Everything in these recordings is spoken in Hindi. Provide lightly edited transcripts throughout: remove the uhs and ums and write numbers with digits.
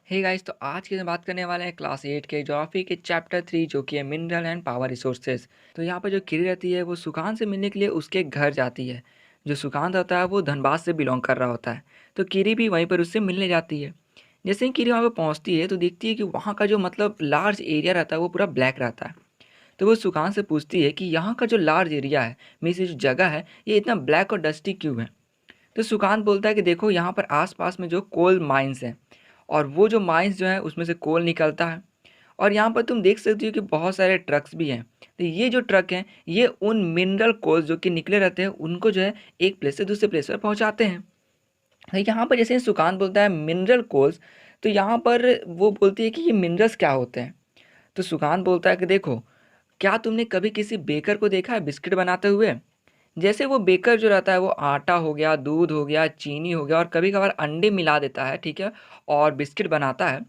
हे गाइस, तो आज की बात करने वाले हैं क्लास 8 के ज्योग्राफी के चैप्टर 3 जो कि है मिनरल एंड पावर रिसोर्सेज। तो यहाँ पर जो किरी रहती है वो सुकांत से मिलने के लिए उसके घर जाती है। जो सुकांत होता है वो धनबाद से बिलोंग कर रहा होता है, तो किरी भी वहीं पर उससे मिलने जाती है। जैसे ही किरी वहाँ पर पहुँचती है तो देखती है कि वहाँ का जो मतलब लार्ज एरिया रहता है वो पूरा ब्लैक रहता है। तो वो सुकांत से पूछती है कि यहाँ का जो लार्ज एरिया है, मीन्स ये जो जगह है, ये इतना ब्लैक और डस्टी क्यों है। तो सुकांत बोलता है कि देखो यहाँ पर आसपास में जो कोल माइंस हैं, और वो जो माइंस जो है उसमें से कोल निकलता है। और यहाँ पर तुम देख सकती हो कि बहुत सारे ट्रक्स भी हैं। तो ये जो ट्रक हैं ये उन मिनरल कोल्स जो कि निकले रहते हैं उनको जो है एक प्लेस से दूसरे प्लेस पर पहुँचाते हैं। तो यहाँ पर जैसे सुकांत बोलता है मिनरल कोल्स, तो यहाँ पर वो बोलती है कि ये मिनरल्स क्या होते हैं। तो सुकांत बोलता है कि देखो, क्या तुमने कभी किसी बेकर को देखा है बिस्किट बनाते हुए। जैसे वो बेकर जो रहता है वो आटा हो गया, दूध हो गया, चीनी हो गया और कभी कभार अंडे मिला देता है, ठीक है, और बिस्किट बनाता है।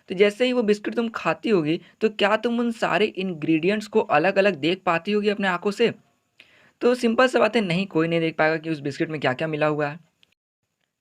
तो जैसे ही वो बिस्किट तुम खाती होगी तो क्या तुम उन सारे इंग्रेडिएंट्स को अलग अलग देख पाती होगी अपने आंखों से। तो सिंपल सा बात है, नहीं, कोई नहीं देख पाएगा कि उस बिस्किट में क्या क्या मिला हुआ है।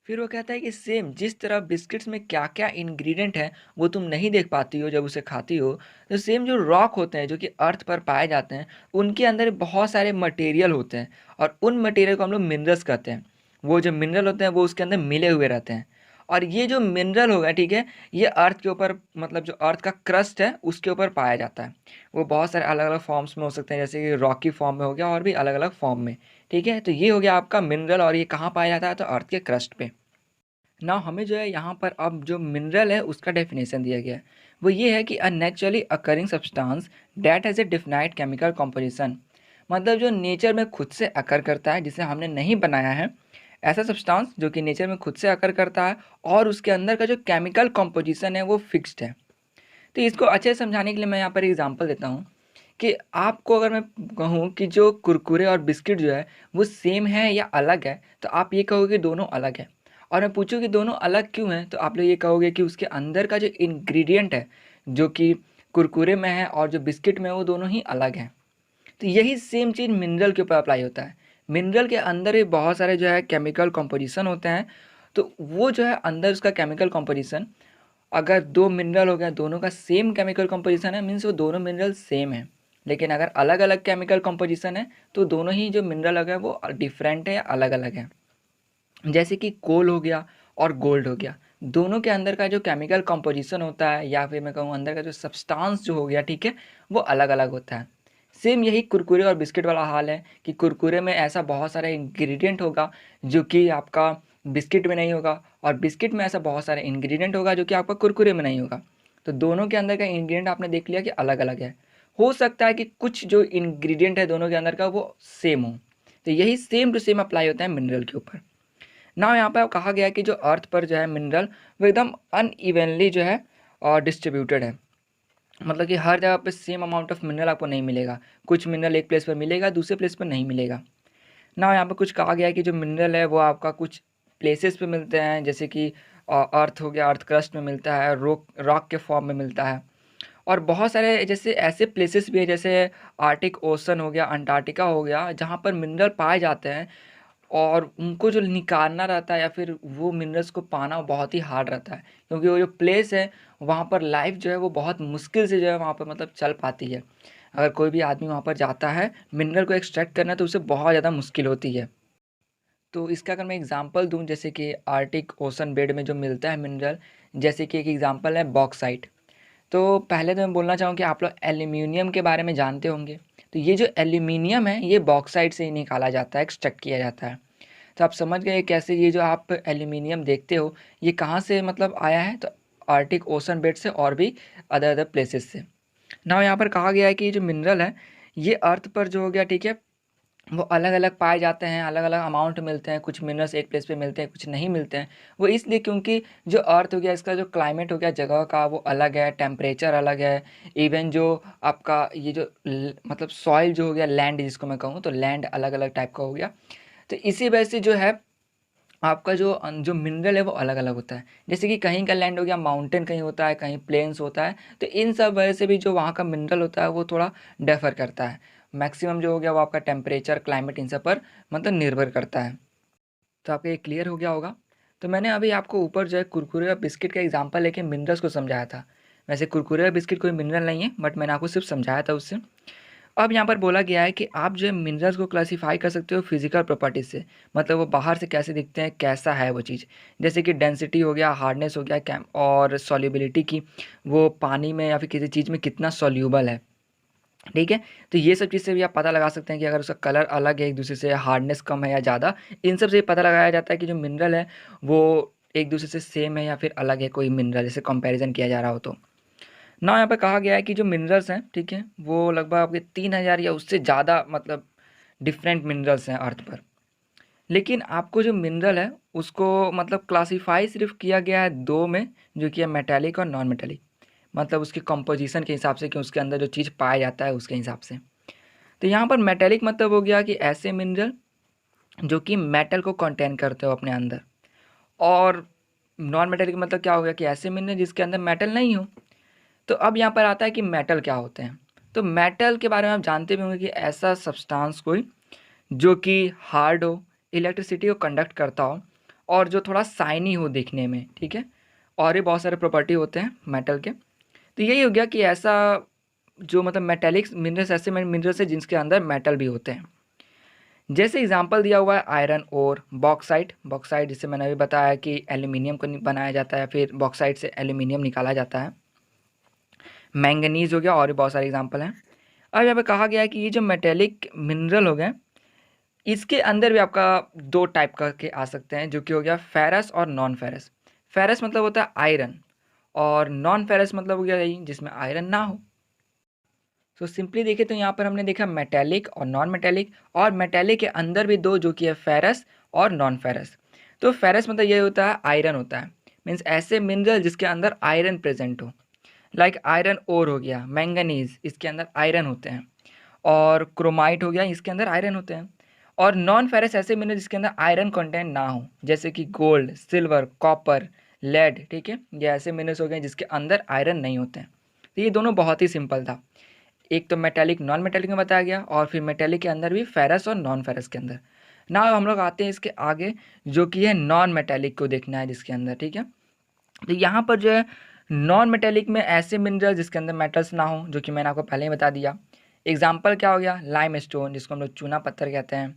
फिर वो कहता है कि सेम जिस तरह बिस्किट्स में क्या क्या इंग्रेडिएंट है वो तुम नहीं देख पाती हो जब उसे खाती हो, तो सेम जो रॉक होते हैं जो कि अर्थ पर पाए जाते हैं उनके अंदर बहुत सारे मटेरियल होते हैं, और उन मटेरियल को हम लोग मिनरल्स कहते हैं। वो जो मिनरल होते हैं वो उसके अंदर मिले हुए रहते हैं। और ये जो मिनरल होगा, ठीक है, ये अर्थ के ऊपर, मतलब जो अर्थ का क्रस्ट है उसके ऊपर पाया जाता है। वो बहुत सारे अलग अलग फॉर्म्स में हो सकते हैं, जैसे कि रॉकी फॉर्म में हो गया और भी अलग अलग फॉर्म में। ठीक है, तो ये हो गया आपका मिनरल, और ये कहाँ पाया जाता है, तो अर्थ के क्रस्ट पे। ना हमें जो है यहाँ पर अब जो मिनरल है उसका डेफिनेशन दिया गया है। वो ये है कि a naturally occurring substance that has a defined chemical composition. मतलब जो नेचर में खुद से अकर करता है, जिसे हमने नहीं बनाया है, ऐसा सब्सटेंस जो कि नेचर में खुद से अकर करता है और उसके अंदर का जो केमिकल कॉम्पोजिशन है वो फिक्स्ड है। तो इसको अच्छे से समझाने के लिए मैं यहाँ पर एग्जांपल देता हूँ कि आपको अगर मैं कहूँ कि जो कुरकुरे और बिस्किट जो है वो सेम है या अलग है, तो आप ये कहोगे दोनों अलग है। और मैं पूछूँ कि दोनों अलग क्यों हैं, तो आप लोग ये कहोगे कि उसके अंदर का जो इंग्रेडिएंट है, जो कि कुरकुरे में है और जो बिस्किट में है, वो दोनों ही अलग हैं। तो यही सेम चीज़ मिनरल के ऊपर अप्लाई होता है। मिनरल के अंदर भी बहुत सारे जो है केमिकल कंपोजिशन होते हैं। तो वो जो है अंदर उसका केमिकल कंपोजिशन, अगर दो मिनरल हो गया, दोनों का सेम केमिकल कंपोजिशन है, मीन्स वो दोनों मिनरल सेम है। लेकिन अगर अलग अलग केमिकल कंपोजिशन है तो दोनों ही जो मिनरल है वो डिफरेंट है या अलग अलग है। जैसे कि कोल हो गया और गोल्ड हो गया, दोनों के अंदर का जो केमिकल कंपोजिशन होता है, या फिर मैं कहूँ अंदर का जो सब्सटेंस जो हो गया, ठीक है, वो अलग अलग होता है। सेम यही कुरकुरे और बिस्किट वाला हाल है कि कुरकुरे में ऐसा बहुत सारा इंग्रेडिएंट होगा जो कि आपका बिस्किट में नहीं होगा, और बिस्किट में ऐसा बहुत सारे इंग्रेडिएंट होगा जो कि आपका कुरकुरे में नहीं होगा। तो दोनों के अंदर का इंग्रेडिएंट आपने देख लिया कि अलग अलग है। हो सकता है कि कुछ जो इंग्रेडिएंट है दोनों के अंदर का वो सेम हो। तो यही सेम टू सेम अप्लाई होता है मिनरल के ऊपर। ना यहाँ पर कहा गया है कि जो अर्थ पर जो है मिनरल वो एकदम अनइवनली जो है और डिस्ट्रीब्यूटेड है। मतलब कि हर जगह पे सेम अमाउंट ऑफ मिनरल आपको नहीं मिलेगा। कुछ मिनरल एक प्लेस पर मिलेगा, दूसरे प्लेस पर नहीं मिलेगा। ना यहाँ पे कुछ कहा गया है कि जो मिनरल है वो आपका कुछ प्लेसेस पे मिलते हैं, जैसे कि अर्थ हो गया, अर्थ क्रस्ट में मिलता है, रॉक के फॉर्म में मिलता है। और बहुत सारे जैसे ऐसे प्लेसेस भी है, जैसे आर्टिक ओशन हो गया, अंटार्कटिका हो गया, जहाँ पर मिनरल पाए जाते हैं और उनको जो निकालना रहता है या फिर वो मिनरल्स को पाना बहुत ही हार्ड रहता है, क्योंकि वो जो प्लेस है वहाँ पर लाइफ जो है वो बहुत मुश्किल से जो है वहाँ पर मतलब चल पाती है। अगर कोई भी आदमी वहाँ पर जाता है मिनरल को एक्सट्रैक्ट करना, तो उसे बहुत ज़्यादा मुश्किल होती है। तो इसका अगर मैं एग्जांपल दूं, जैसे कि आर्टिक ओशन बेड में जो मिलता है मिनरल, जैसे कि एक एग्जांपल है बॉक्साइट। तो पहले तो मैं बोलना चाहूँ कि आप लोग एल्यूमिनियम के बारे में जानते होंगे। तो ये जो एल्यूमिनियम है ये बॉक्साइट से ही निकाला जाता है, एक्सट्रैक्ट किया जाता है। तो आप समझ गए कैसे ये जो आप एल्यूमिनियम देखते हो ये कहाँ से मतलब आया है, तो आर्टिक ओशन बेड से और भी अदर अदर प्लेसेस से। ना यहाँ पर कहा गया है कि ये जो मिनरल है ये अर्थ पर जो हो गया, ठीक है, वो अलग अलग पाए जाते हैं, अलग अलग अमाउंट मिलते हैं। कुछ मिनरल्स एक प्लेस पे मिलते हैं, कुछ नहीं मिलते हैं। वो इसलिए क्योंकि जो अर्थ हो गया इसका जो क्लाइमेट हो गया जगह का वो अलग है, टेम्परेचर अलग है। इवन जो आपका ये जो मतलब सॉइल जो हो गया, लैंड जिसको मैं कहूँ, तो लैंड अलग अलग टाइप का हो गया। तो इसी वजह से जो है आपका जो जो मिनरल है वो अलग अलग होता है। जैसे कि कहीं का लैंड हो गया माउंटेन, कहीं होता है, कहीं प्लेन्स होता है। तो इन सब वजह से भी जो वहाँ का मिनरल होता है वो थोड़ा डिफर करता है। मैक्सिमम जो हो गया वो आपका टेम्परेचर, क्लाइमेट, इन सब पर मतलब निर्भर करता है। तो आपको ये क्लियर हो गया होगा। तो मैंने अभी आपको ऊपर जो है कुरकुरे और बिस्किट का एग्जांपल लेके मिनरल्स को समझाया था। वैसे कुरकुरे और बिस्किट कोई मिनरल नहीं है, बट मैंने आपको सिर्फ समझाया था उससे। अब यहाँ पर बोला गया है कि आप जो है मिनरल्स को क्लासिफाई कर सकते हो फिजिकल प्रॉपर्टीज से, मतलब वो बाहर से कैसे दिखते हैं, कैसा है वो चीज़। जैसे कि डेंसिटी हो गया, हार्डनेस हो गया, कैम और सॉल्युबिलिटी की, वो पानी में या फिर किसी चीज़ में कितना सॉल्यूबल है। ठीक है, तो ये सब चीज़ से भी आप पता लगा सकते हैं कि अगर उसका कलर अलग है एक दूसरे से, हार्डनेस कम है या ज़्यादा, इन सब से पता लगाया जाता है कि जो मिनरल है वो एक दूसरे से सेम है या फिर अलग है कोई मिनरल, जैसे कंपैरिजन किया जा रहा हो तो। ना यहाँ पे कहा गया है कि जो मिनरल्स हैं, ठीक है, वो लगभग आपके 3000 या उससे ज़्यादा मतलब डिफरेंट मिनरल्स हैं अर्थ पर। लेकिन आपको जो मिनरल है उसको मतलब क्लासिफाई सिर्फ किया गया है दो में, जो कि है मेटेलिक और नॉन मेटेलिक, मतलब उसके कंपोजिशन के हिसाब से कि उसके अंदर जो चीज़ पाया जाता है उसके हिसाब से। तो यहाँ पर मेटेलिक मतलब हो गया कि ऐसे मिनरल जो कि मेटल को कंटेन करते हो अपने अंदर, और नॉन मेटेलिक मतलब क्या हो गया कि ऐसे मिनरल जिसके अंदर मेटल नहीं हो। तो अब यहाँ पर आता है कि मेटल क्या होते हैं। तो मेटल के बारे में आप जानते भी होंगे कि ऐसा सब्सटेंस कोई जो कि हार्ड हो, इलेक्ट्रिसिटी को कंडक्ट करता हो, और जो थोड़ा शाइनी हो दिखने में, ठीक है। और भी बहुत सारे प्रॉपर्टी होते हैं मेटल के। तो यही हो गया कि ऐसा जो मतलब मेटेलिक मिनरल्स, ऐसे मिनरल्स है जिनके अंदर मेटल भी होते हैं। जैसे एग्जांपल दिया हुआ है आयरन और बॉक्साइट। बॉक्साइट जिससे मैंने अभी बताया कि एल्यूमिनियम को बनाया जाता है, फिर बॉक्साइट से एल्यूमिनियम निकाला जाता है। मैंगनीज हो गया, और भी बहुत सारे एग्जांपल हैं। अब यहाँ पे कहा गया है कि ये जो मेटेलिक मिनरल हो गए, इसके अंदर भी आपका दो टाइप का के आ सकते हैं, जो कि हो गया फेरस और नॉन फेरस। फेरस मतलब होता है आयरन, और नॉन फेरस मतलब हो गया यही जिसमें आयरन ना हो। तो सिंपली देखें तो यहाँ पर हमने देखा मेटेलिक और नॉन मेटेलिक, और मेटेलिक के अंदर भी दो, जो कि है फेरस और नॉन फेरस। तो फेरस मतलब ये होता है आयरन होता है, मीन्स ऐसे मिनरल जिसके अंदर आयरन प्रेजेंट हो, लाइक आयरन ओर हो गया, मैंगनीज इसके अंदर आयरन होते हैं, और क्रोमाइट हो गया इसके अंदर आयरन होते हैं। और नॉन फेरस ऐसे मिनरल जिसके अंदर आयरन कंटेंट ना हो, जैसे कि गोल्ड, सिल्वर, कॉपर, लेड, ठीक है, ये ऐसे मिनरल्स हो गए जिसके अंदर आयरन नहीं होते हैं। तो ये दोनों बहुत ही सिंपल था। एक तो मेटेलिक नॉन मेटेलिक में बताया गया, और फिर मेटेलिक के अंदर भी फेरस और नॉन फेरस के अंदर। ना हम लोग आते हैं इसके आगे, जो कि है नॉन मेटेलिक को देखना है जिसके अंदर, ठीक है। तो यहाँ पर जो है नॉन मेटेलिक में ऐसे मिनरल जिसके अंदर मेटल्स ना हो, जो कि मैंने आपको पहले ही बता दिया। एग्जाम्पल क्या हो गया, लाइम स्टोन जिसको हम लोग चूना पत्थर कहते हैं,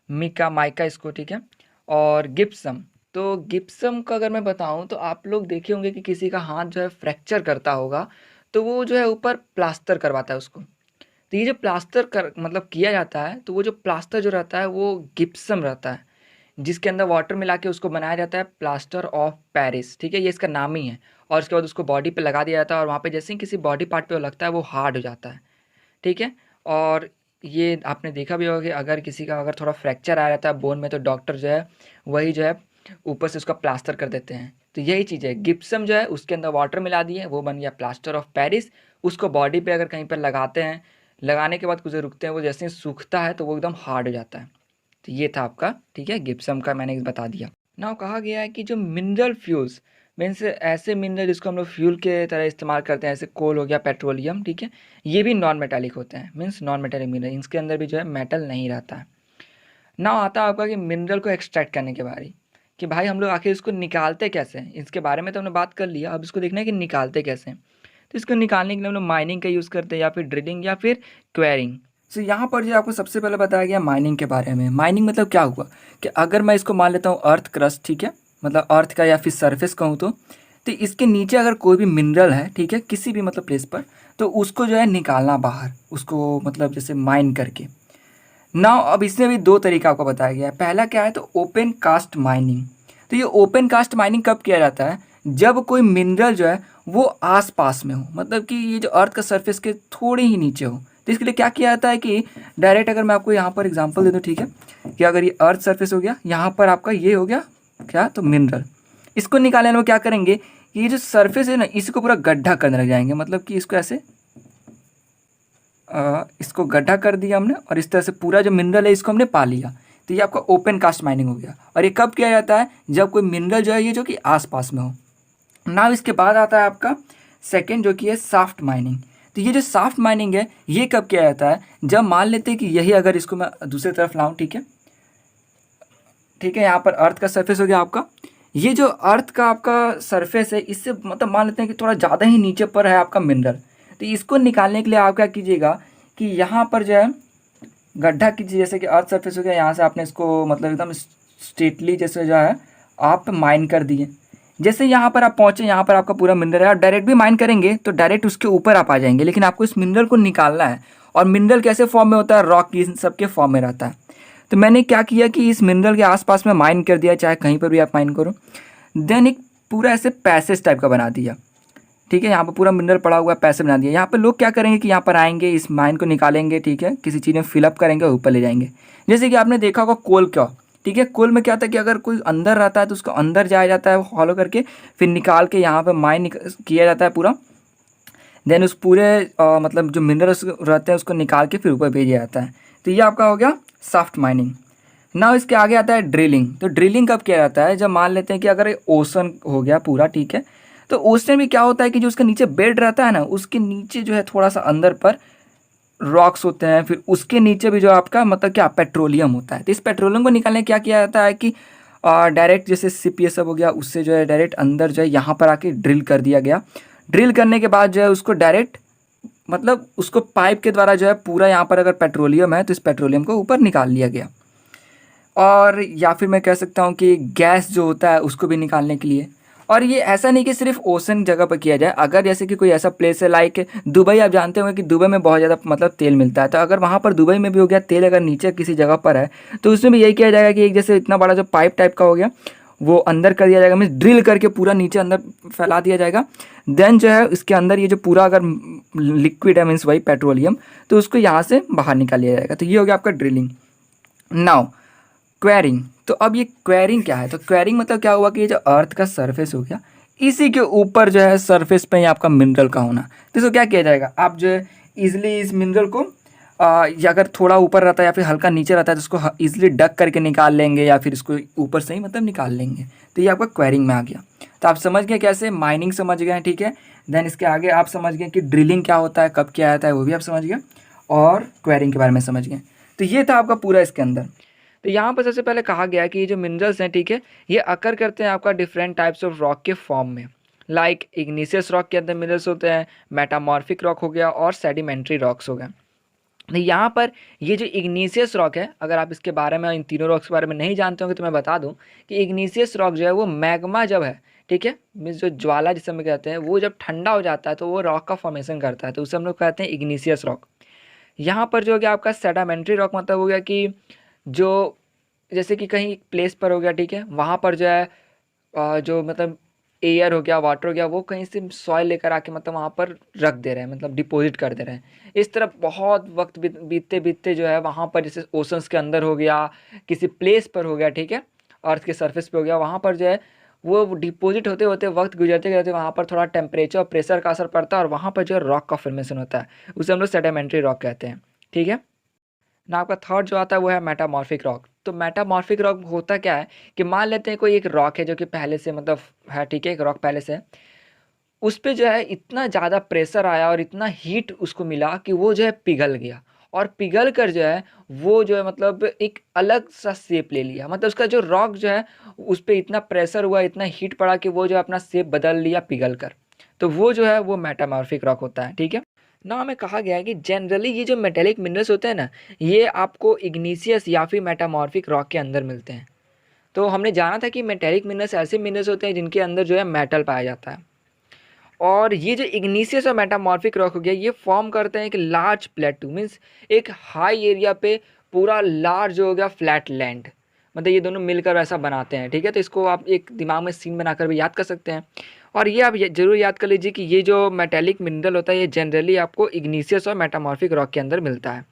मिका माइका इसको, ठीक है, और गिप्सम। तो गिप्सम का अगर मैं बताऊं तो आप लोग देखे होंगे कि किसी का हाथ जो है फ्रैक्चर करता होगा, तो वो जो है ऊपर प्लास्टर करवाता है उसको। तो ये जो प्लास्टर कर मतलब किया जाता है, तो वो जो प्लास्टर जो रहता है वो गिप्सम रहता है, जिसके अंदर वाटर मिला के उसको बनाया जाता है प्लास्टर ऑफ पेरिस, ठीक है, ये इसका नाम ही है। और उसके बाद उसको बॉडी पे लगा दिया जाता है, और वहाँ पे जैसे ही किसी बॉडी पार्ट पे वो लगता है वो हार्ड हो जाता है, ठीक है। और ये आपने देखा भी होगा कि अगर किसी का अगर थोड़ा फ्रैक्चर आ जाता है बोन में, तो डॉक्टर जो है वही जो है ऊपर से उसका प्लास्टर कर देते हैं। तो यही चीज़ है, गिप्सम जो है उसके अंदर वाटर मिला दिए, वो बन गया प्लास्टर ऑफ पेरिस। उसको बॉडी पे अगर कहीं पर लगाते हैं, लगाने के बाद कुछ देर रुकते हैं, वो जैसे ही सूखता है तो वो एकदम हार्ड हो जाता है। तो ये था आपका, ठीक है, गिप्सम का मैंने बता दिया। नाउ कहा गया है कि जो मिनरल फ्यूल्स, मीन्स ऐसे मिनरल जिसको हम लोग फ्यूल के तरह इस्तेमाल करते हैं, जैसे कोल हो गया, पेट्रोलियम, ठीक है, ये भी नॉन मेटालिक होते हैं, मीन्स नॉन मेटालिक मिनरल, इनके अंदर भी जो है मेटल नहीं रहता है। नाउ आता है आपका कि मिनरल को एक्सट्रैक्ट करने के बारे, कि भाई हम लोग आखिर इसको निकालते कैसे हैं। इसके बारे में तो हमने बात कर लिया, अब इसको देखना है कि निकालते कैसे हैं। तो इसको निकालने के लिए हम लोग माइनिंग का यूज़ करते हैं, या फिर ड्रिलिंग, या फिर क्वेरिंग। सो यहाँ पर जो आपको सबसे पहले बताया गया माइनिंग के बारे में। माइनिंग मतलब क्या हुआ कि अगर मैं इसको मान लेता हूँ अर्थ क्रस्ट, ठीक है, मतलब अर्थ का या फिर सरफेस कहूँ तो इसके नीचे अगर कोई भी मिनरल है, ठीक है, किसी भी मतलब प्लेस पर, तो उसको जो है निकालना बाहर, उसको मतलब जैसे माइन करके। नाउ अब इसमें भी दो तरीका आपको बताया गया है। पहला क्या है, तो ओपन कास्ट माइनिंग। तो ये ओपन कास्ट माइनिंग कब किया जाता है, जब कोई मिनरल जो है वो आस पास में हो, मतलब कि ये जो अर्थ का सरफेस के थोड़े ही नीचे हो। तो इसके लिए क्या किया जाता है कि डायरेक्ट, अगर मैं आपको यहाँ पर एग्जांपल दे दूँ, ठीक है, कि अगर ये अर्थ सरफेस हो गया, यहाँ पर आपका ये हो गया क्या, तो मिनरल। इसको निकालने में क्या करेंगे, ये जो सरफेस है ना, इसको पूरा गड्ढा करने लग जाएंगे, मतलब कि इसको ऐसे इसको गड्ढा कर दिया हमने, और इस तरह से पूरा जो मिनरल है इसको हमने पा लिया। तो ये आपका ओपन कास्ट माइनिंग हो गया। और ये कब किया जाता है, जब कोई मिनरल जो है ये जो कि आसपास में हो। ना इसके बाद आता है आपका सेकेंड, जो कि है सॉफ्ट माइनिंग। तो ये जो सॉफ्ट माइनिंग है ये कब किया जाता है, जब मान लेते हैं कि यही अगर इसको मैं दूसरी तरफ लाऊं, ठीक है, ठीक है, यहाँ पर अर्थ का सरफेस हो गया आपका, ये जो अर्थ का आपका सरफेस है, इससे मतलब मान लेते हैं कि थोड़ा ज़्यादा ही नीचे पर है आपका मिनरल। तो इसको निकालने के लिए आप क्या कीजिएगा कि यहाँ पर जो है गड्ढा कीजिए, जैसे कि अर्थ सरफेस हो गया, यहाँ से आपने इसको मतलब एकदम स्ट्रेटली जैसे जो है आप माइन कर दिए। जैसे यहाँ पर आप पहुँचे, यहाँ पर आपका पूरा मिनरल है। आप डायरेक्ट भी माइन करेंगे तो डायरेक्ट उसके ऊपर आप आ जाएंगे, लेकिन आपको इस मिनरल को निकालना है। और मिनरल कैसे फॉर्म में होता है? रॉक की सबके फॉर्म में रहता है। तो मैंने क्या किया कि इस मिनरल के आसपास में माइन कर दिया, चाहे कहीं पर भी आप माइन करो। देन एक पूरा ऐसे पैसेज टाइप का बना दिया, ठीक है। यहाँ पर पूरा मिनरल पड़ा हुआ है, पैसे बना दिया। यहाँ पर लोग क्या करेंगे कि यहाँ पर आएंगे, इस माइन को निकालेंगे, ठीक है, किसी चीज़ में फिलअप करेंगे और ऊपर ले जाएंगे। जैसे कि आपने देखा होगा कोल का, ठीक है। कोल में क्या था कि अगर कोई अंदर रहता है तो उसको अंदर जाया जाता है फॉलो करके, फिर निकाल के यहाँ पर माइन किया जाता है पूरा। देन उस पूरे मतलब जो मिनरल्स रहते हैं उसको निकाल के फिर ऊपर भेजा जाता है। तो ये आपका हो गया सॉफ्ट माइनिंग। ना इसके आगे आता है ड्रिलिंग। तो ड्रिलिंग कब किया जाता है? जब मान लेते हैं कि अगर ओशन हो गया पूरा, ठीक है, तो ओशन में क्या होता है कि जो उसके नीचे बेड रहता है ना, उसके नीचे जो है थोड़ा सा अंदर पर रॉक्स होते हैं, फिर उसके नीचे भी जो आपका मतलब क्या पेट्रोलियम होता है। तो इस पेट्रोलियम को निकालने क्या किया जाता है कि डायरेक्ट जैसे सिप ये सब हो गया, उससे जो है डायरेक्ट अंदर जो है यहाँ पर आके ड्रिल कर दिया गया। ड्रिल करने के बाद जो है उसको डायरेक्ट मतलब उसको पाइप के द्वारा जो है पूरा यहाँ पर अगर पेट्रोलियम है तो इस पेट्रोलियम को ऊपर निकाल लिया गया। और या फिर मैं कह सकता हूँ कि गैस जो होता है उसको भी निकालने के लिए। और ये ऐसा नहीं कि सिर्फ ओशन जगह पर किया जाए। अगर जैसे कि कोई ऐसा प्लेस है लाइक दुबई, आप जानते होंगे कि दुबई में बहुत ज़्यादा मतलब तेल मिलता है। तो अगर वहाँ पर दुबई में भी हो गया तेल, अगर नीचे किसी जगह पर है तो उसमें भी यही किया जाएगा कि एक जैसे इतना बड़ा जो पाइप टाइप का हो गया वो अंदर कर दिया जाएगा, मीन्स ड्रिल करके पूरा नीचे अंदर फैला दिया जाएगा। देन जो है इसके अंदर ये जो पूरा अगर लिक्विड है, मीन्स वही पेट्रोलियम, तो उसको यहाँ से बाहर निकाल लिया जाएगा। तो ये हो गया आपका ड्रिलिंग। Now quarrying. तो अब ये क्वेरिंग क्या है? तो क्वेरिंग मतलब क्या हुआ कि ये जो अर्थ का सरफेस हो गया, इसी के ऊपर जो है सरफेस पे ही आपका मिनरल का होना। तो इसको क्या किया जाएगा? आप जो है ईजिली इस मिनरल को या अगर थोड़ा ऊपर रहता है या फिर हल्का नीचे रहता है तो उसको ईजिली डक करके निकाल लेंगे, या फिर इसको ऊपर से ही मतलब निकाल लेंगे। तो ये आपका क्वेरिंग में आ गया। तो आप समझ गए कैसे, माइनिंग समझ गए हैं, ठीक है। देन इसके आगे आप समझ गए कि ड्रिलिंग क्या होता है, कब क्या आता है, वो भी आप समझ गए, और क्वेरिंग के बारे में समझ गए। तो ये था आपका पूरा इसके अंदर। तो यहाँ पर सबसे पहले कहा गया कि ये जो मिनरल्स हैं, ठीक है, ये अकर करते हैं आपका डिफरेंट टाइप्स ऑफ रॉक के फॉर्म में। लाइक इग्निशियस रॉक के अंदर मिनरल्स होते हैं, मेटामॉर्फिक रॉक हो गया, और सेडिमेंट्री रॉक्स हो गए। तो यहाँ पर ये जो इग्निशियस रॉक है, अगर आप इसके बारे में, इन तीनों रॉक्स के बारे में नहीं जानते होंगे तो मैं बता दूं कि इग्निशियस रॉक जो है वो मैग्मा जब है, ठीक है, मीन्स जो ज्वाला जिसे हम कहते हैं, वो जब ठंडा हो जाता है तो वो रॉक का फॉर्मेशन करता है, तो उसे हम लोग कहते हैं इग्निशियस रॉक। यहाँ पर जो हो गया आपका सेडामेंट्री रॉक, मतलब हो गया कि जो जैसे कि कहीं प्लेस पर हो गया, ठीक है, वहाँ पर जो है जो मतलब एयर हो गया, वाटर हो गया, वो कहीं से सॉइल लेकर आके मतलब वहाँ पर रख दे रहे हैं, मतलब डिपॉजिट कर दे रहे हैं। इस तरह बहुत वक्त बीतते बीतते जो है वहाँ पर जैसे ओशंस के अंदर हो गया, किसी प्लेस पर हो गया, ठीक है, अर्थ के सरफेस पे हो गया, वहाँ पर जो है वो डिपॉजिट होते होते वक्त गुजरते गुजरते वहाँ पर थोड़ा टेम्परेचर और प्रेशर का असर पड़ता है, और वहाँ पर जो है रॉक का फॉर्मेशन होता है, उसे हम लोग सेडिमेंट्री रॉक कहते हैं, ठीक है ना। आपका थर्ड जो आता है वो है मेटामॉर्फिक रॉक। तो मेटामॉर्फिक रॉक होता क्या है कि मान लेते हैं कोई एक रॉक है जो कि पहले से मतलब है, ठीक है, एक रॉक पहले से है, उस पे जो है इतना ज़्यादा प्रेशर आया और इतना हीट उसको मिला कि वो जो है पिघल गया, और पिघल कर जो है वो जो है मतलब एक अलग सा शेप ले लिया। मतलब उसका जो रॉक जो है उस पर इतना प्रेशर हुआ, इतना हीट पड़ा कि वो जो है अपना शेप बदल लिया पिघल कर। तो वो जो है वो मेटामॉर्फिक रॉक होता है, ठीक है ना। हमें कहा गया है कि जनरली ये जो मेटेलिक मिनरल्स होते हैं ना, ये आपको इग्निशियस या फिर मेटामॉर्फिक रॉक के अंदर मिलते हैं। तो हमने जाना था कि मेटेलिक मिनरल्स ऐसे मिनरल्स होते हैं जिनके अंदर जो है मेटल पाया जाता है। और ये जो इग्निशियस और मेटामॉर्फिक रॉक हो गया, ये फॉर्म करते हैं एक लार्ज प्लेटू, मीन्स एक हाई एरिया पे पूरा लार्ज हो गया फ्लैट लैंड, मतलब ये दोनों मिलकर वैसा बनाते हैं, ठीक है। तो इसको आप एक दिमाग में सीन बनाकर भी याद कर सकते हैं। और ये आप जरूर याद कर लीजिए कि ये जो मेटेलिक मिनरल होता है ये जनरली आपको इग्निशियस और मेटामॉर्फिक रॉक के अंदर मिलता है।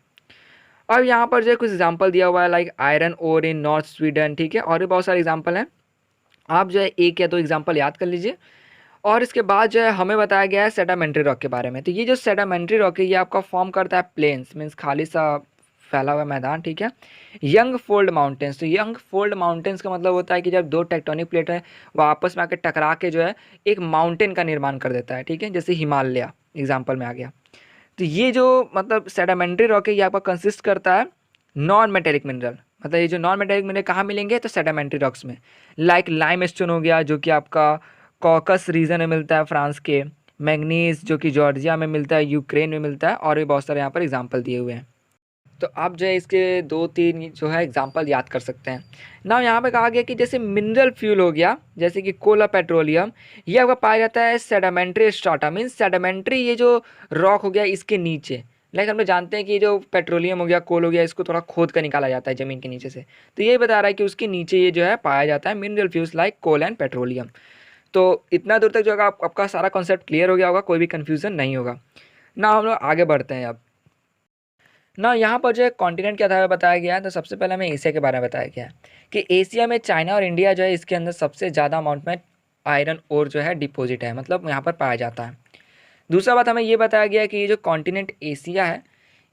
अब यहाँ पर जो कुछ एग्जांपल दिया हुआ है लाइक आयरन ओर इन नॉर्थ स्वीडन, ठीक है, और भी बहुत सारे एग्जांपल हैं। आप जो है एक या दो एग्जांपल याद कर लीजिए। और इसके बाद जो है हमें बताया गया है सेडामेंट्री रॉक के बारे में। तो ये जो सेडामेंट्री रॉक है ये आपका फॉर्म करता है प्लेन्स, मीन्स खाली सा फैला हुआ मैदान, ठीक है। Young fold mountains. तो यंग फोल्ड माउंटेन्स का मतलब होता है कि जब दो टेक्टोनिक प्लेट है वो आपस में आकर टकरा के जो है एक माउंटेन का निर्माण कर देता है, ठीक है, जैसे हिमालय एग्जाम्पल में आ गया। तो ये जो मतलब सेडामेंट्री रॉक है ये आपका कंसिस्ट करता है नॉन मेटेलिक मिनरल, मतलब ये जो नॉन मेटालिक मिनरल कहाँ मिलेंगे, तो सेडिमेंट्री रॉक्स में, लाइक लाइमस्टोन हो गया जो कि आपका कॉकस रीजन में मिलता है फ्रांस के, मैग्नीज जो कि जॉर्जिया में मिलता है, यूक्रेन में मिलता है, और भी बहुत सारे यहाँ पर एग्जाम्पल दिए हुए हैं। तो आप जो है इसके 2-3 जो है एग्जाम्पल याद कर सकते हैं ना। यहाँ पे कहा गया कि जैसे मिनरल फ्यूल हो गया जैसे कि कोला पेट्रोलियम, ये आपका पाया जाता है सेडिमेंट्री स्ट्राटा, मीन्स सेडिमेंट्री ये जो रॉक हो गया इसके नीचे। लाइक हम लोग जानते हैं कि जो पेट्रोलियम हो गया, कोल हो गया, इसको थोड़ा खोद कर निकाला जाता है ज़मीन के नीचे से, तो ये बता रहा है कि उसके नीचे ये जो है पाया जाता है mineral fuels like coal and petroleum. तो इतना दूर तक जो है आपका सारा कॉन्सेप्ट क्लियर हो गया होगा, कोई भी कन्फ्यूज़न नहीं होगा ना। हम लोग आगे बढ़ते हैं अब ना। यहाँ पर जो है कॉन्टिनेंट के आधार पर बताया गया है, तो सबसे पहले हमें एशिया के बारे में बताया गया है कि एशिया में चाइना और इंडिया जो है इसके अंदर सबसे ज़्यादा अमाउंट में आयरन ओर जो है डिपॉजिट है, मतलब यहाँ पर पाया जाता है। दूसरा बात हमें ये बताया गया है कि ये जो कॉन्टिनेंट एशिया है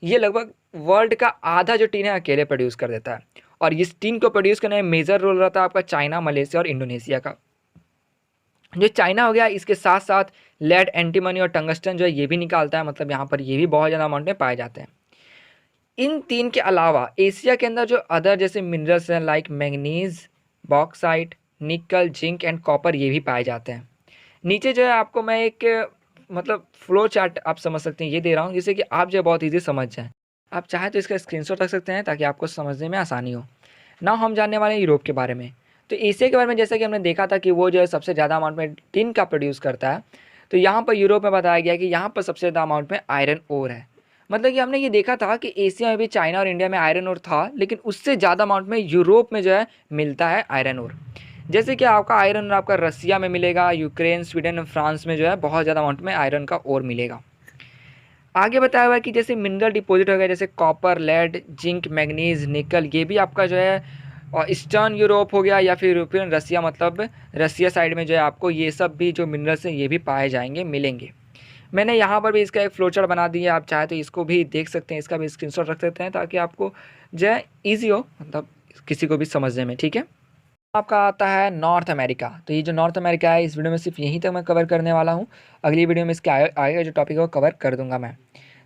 ये लगभग वर्ल्ड का आधा जो टीन है अकेले प्रोड्यूस कर देता है, और इस टीन को प्रोड्यूस करने में मेजर रोल रहता है आपका चाइना, मलेशिया और इंडोनेशिया का। जो चाइना हो गया इसके साथ साथ लेड, एंटीमनी और टंगस्टन जो है ये भी निकालता है, मतलब यहाँ पर ये भी बहुत ज़्यादा अमाउंट में पाए जाते हैं। इन तीन के अलावा एशिया के अंदर जो अदर जैसे मिनरल्स हैं लाइक मैंगनीज, बॉक्साइट, निकल, जिंक एंड कॉपर ये भी पाए जाते हैं। नीचे जो है आपको मैं एक मतलब फ्लो चार्ट आप समझ सकते हैं ये दे रहा हूँ, जिससे कि आप जो है बहुत ईजी समझ जाएँ। आप चाहे तो इसका स्क्रीनशॉट रख सकते हैं ताकि आपको समझने में आसानी हो। नाउ हम जानने वाले हैं यूरोप के बारे में। तो एशिया के बारे में जैसा कि हमने देखा था कि वो जो है सबसे ज़्यादा अमाउंट में टिन का प्रोड्यूस करता है, तो यहाँ पर यूरोप में बताया गया कि यहाँ पर सबसे ज़्यादा अमाउंट में आयरन ओर है। मतलब कि हमने ये देखा था कि एशिया में भी चाइना और इंडिया में आयरन ओर था, लेकिन उससे ज़्यादा अमाउंट में यूरोप में जो है मिलता है आयरन ओर। जैसे कि आपका आयरन आपका रसिया में मिलेगा, यूक्रेन, स्वीडन, फ्रांस में जो है बहुत ज़्यादा अमाउंट में आयरन का ओर मिलेगा। आगे बताया हुआ है कि जैसे मिनरल डिपॉजिट हो गया जैसे कॉपर, लेड, जिंक, मैग्नीज, निकल, ये भी आपका जो है और ईस्टर्न यूरोप हो गया या फिर यूरोपियन रसिया, मतलब रसिया साइड में जो है आपको ये सब भी जो मिनरल्स हैं ये भी पाए जाएंगे, मिलेंगे। मैंने यहाँ पर भी इसका एक फ्लो चार्ट बना दिया है, आप चाहे तो इसको भी देख सकते हैं, इसका भी स्क्रीनशॉट रख सकते हैं ताकि आपको जो है ईजी हो, मतलब किसी को भी समझने में। ठीक है, आपका आता है नॉर्थ अमेरिका। तो ये जो नॉर्थ अमेरिका है इस वीडियो में सिर्फ यहीं तक मैं कवर करने वाला हूँ, अगली वीडियो में इसके आगे जो टॉपिक है वो कवर कर दूंगा मैं।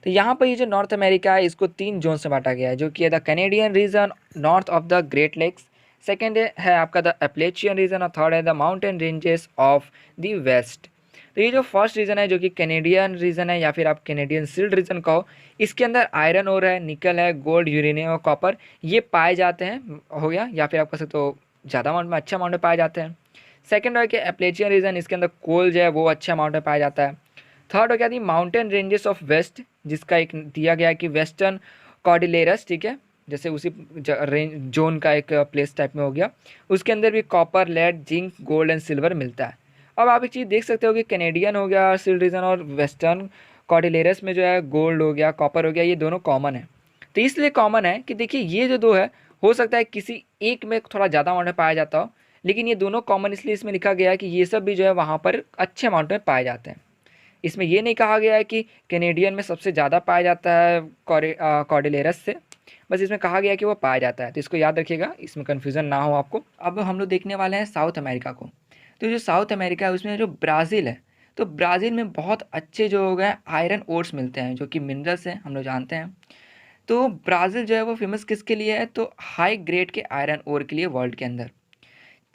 तो यहाँ पर ये जो नॉर्थ अमेरिका है इसको 3 जोन से बांटा गया है, जो कि है the Canadian region north of the Great Lakes, second है आपका द एप्लेचियन रीजन, और थर्ड है the mountain ranges of the west. तो ये जो फर्स्ट रीजन है जो कि कैनेडियन रीजन है या फिर आप कैनेडियन सील्ड रीजन कहो, इसके अंदर आयरन ओर है, निकल है, गोल्ड, यूरेनियम और कॉपर ये पाए जाते हैं, हो गया, या फिर आप कह सकते हो ज़्यादा अमाउंट में, अच्छे अमाउंट में पाए जाते हैं। सेकंड हो गया एप्लेचियन रीजन, इसके अंदर कोल जो है वो अच्छे अमाउंट में पाया जाता है। थर्ड हो गया दी माउंटेन रेंजेस ऑफ वेस्ट, जिसका एक दिया गया है कि वेस्टर्न कॉर्डिलेरस, ठीक है, जैसे उसी रेंज जोन का एक प्लेस टाइप में हो गया, उसके अंदर भी copper, lead, zinc, gold and silver मिलता है। अब आप एक चीज़ देख सकते हो कि कैनेडियन हो गया सील्ड रीजन और वेस्टर्न कॉर्डिलेरस में जो है गोल्ड हो गया, कॉपर हो गया, ये दोनों कॉमन है। तो इसलिए कॉमन है कि देखिए ये जो दो है हो सकता है किसी एक में थोड़ा ज़्यादा अमाउंट में पाया जाता हो, लेकिन ये दोनों कॉमन इसलिए इसमें लिखा गया है कि ये सब भी जो है वहाँ पर अच्छे अमाउंट में पाए जाते हैं। इसमें ये नहीं कहा गया है कि कैनेडियन में सबसे ज़्यादा पाया जाता है कॉर्डिलेरस से, बस इसमें कहा गया है कि वो पाया जाता है, तो इसको याद रखिएगा, इसमें कन्फ्यूज़न ना हो आपको। अब हम लोग देखने वाले हैं साउथ अमेरिका को। तो जो साउथ अमेरिका है उसमें जो ब्राज़ील है, तो ब्राज़ील में बहुत अच्छे जो हो गए आयरन ओर्स मिलते हैं जो कि मिनरल्स हैं, हम लोग जानते हैं। तो ब्राज़ील जो है वो फेमस किसके लिए है, तो हाई ग्रेड के आयरन ओर के लिए वर्ल्ड के अंदर।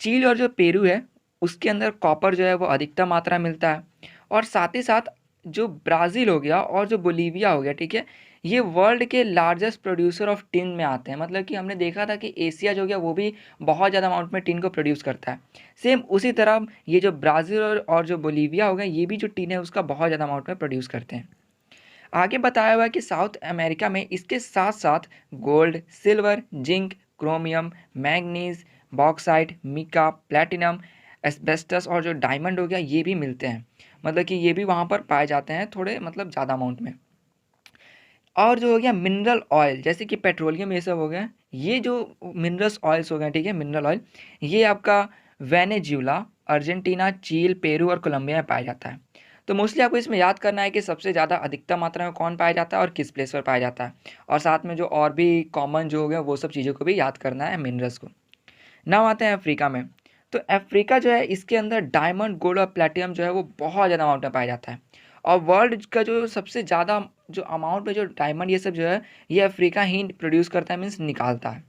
चील और जो पेरू है उसके अंदर कॉपर जो है वो अधिकतम मात्रा मिलता है, और साथ ही साथ जो ब्राज़ील हो गया और जो बोलीविया हो गया, ठीक है, ये वर्ल्ड के लार्जेस्ट प्रोड्यूसर ऑफ टिन में आते हैं। मतलब कि हमने देखा था कि एशिया जो गया वो भी बहुत ज़्यादा अमाउंट में टिन को प्रोड्यूस करता है, सेम उसी तरह ये जो ब्राज़ील और जो बोलीविया हो गया ये भी जो टिन है उसका बहुत ज़्यादा अमाउंट में प्रोड्यूस करते हैं। आगे बताया हुआ है कि साउथ अमेरिका में इसके साथ साथ gold, silver, zinc, chromium, manganese, bauxite, mica, platinum, asbestos और जो डायमंड हो गया ये भी मिलते हैं। मतलब कि ये भी वहाँ पर पाए जाते हैं थोड़े मतलब ज़्यादा अमाउंट में। और जो हो गया मिनरल ऑयल जैसे कि पेट्रोलियम ये सब हो गया, ये जो मिनरल्स ऑयल्स हो गए, ठीक है, मिनरल ऑयल ये आपका वेनेजुला, अर्जेंटीना, चील, पेरू और कोलंबिया में पाया जाता है। तो मोस्टली आपको इसमें याद करना है कि सबसे ज़्यादा अधिकतम मात्रा में कौन पाया जाता है और किस प्लेस पर पाया जाता है, और साथ में जो और भी कॉमन जो हो गया वो सब चीज़ों को भी याद करना है मिनरल्स को। नाउ आते हैं अफ्रीका में। तो अफ्रीका जो है इसके अंदर डायमंड, गोल्ड और प्लेटिनम जो है वो बहुत ज़्यादा अमाउंट में पाया जाता है, और वर्ल्ड का जो सबसे ज़्यादा जो अमाउंट में जो डायमंड ये सब जो है ये अफ्रीका ही प्रोड्यूस करता है, मीन्स निकालता है।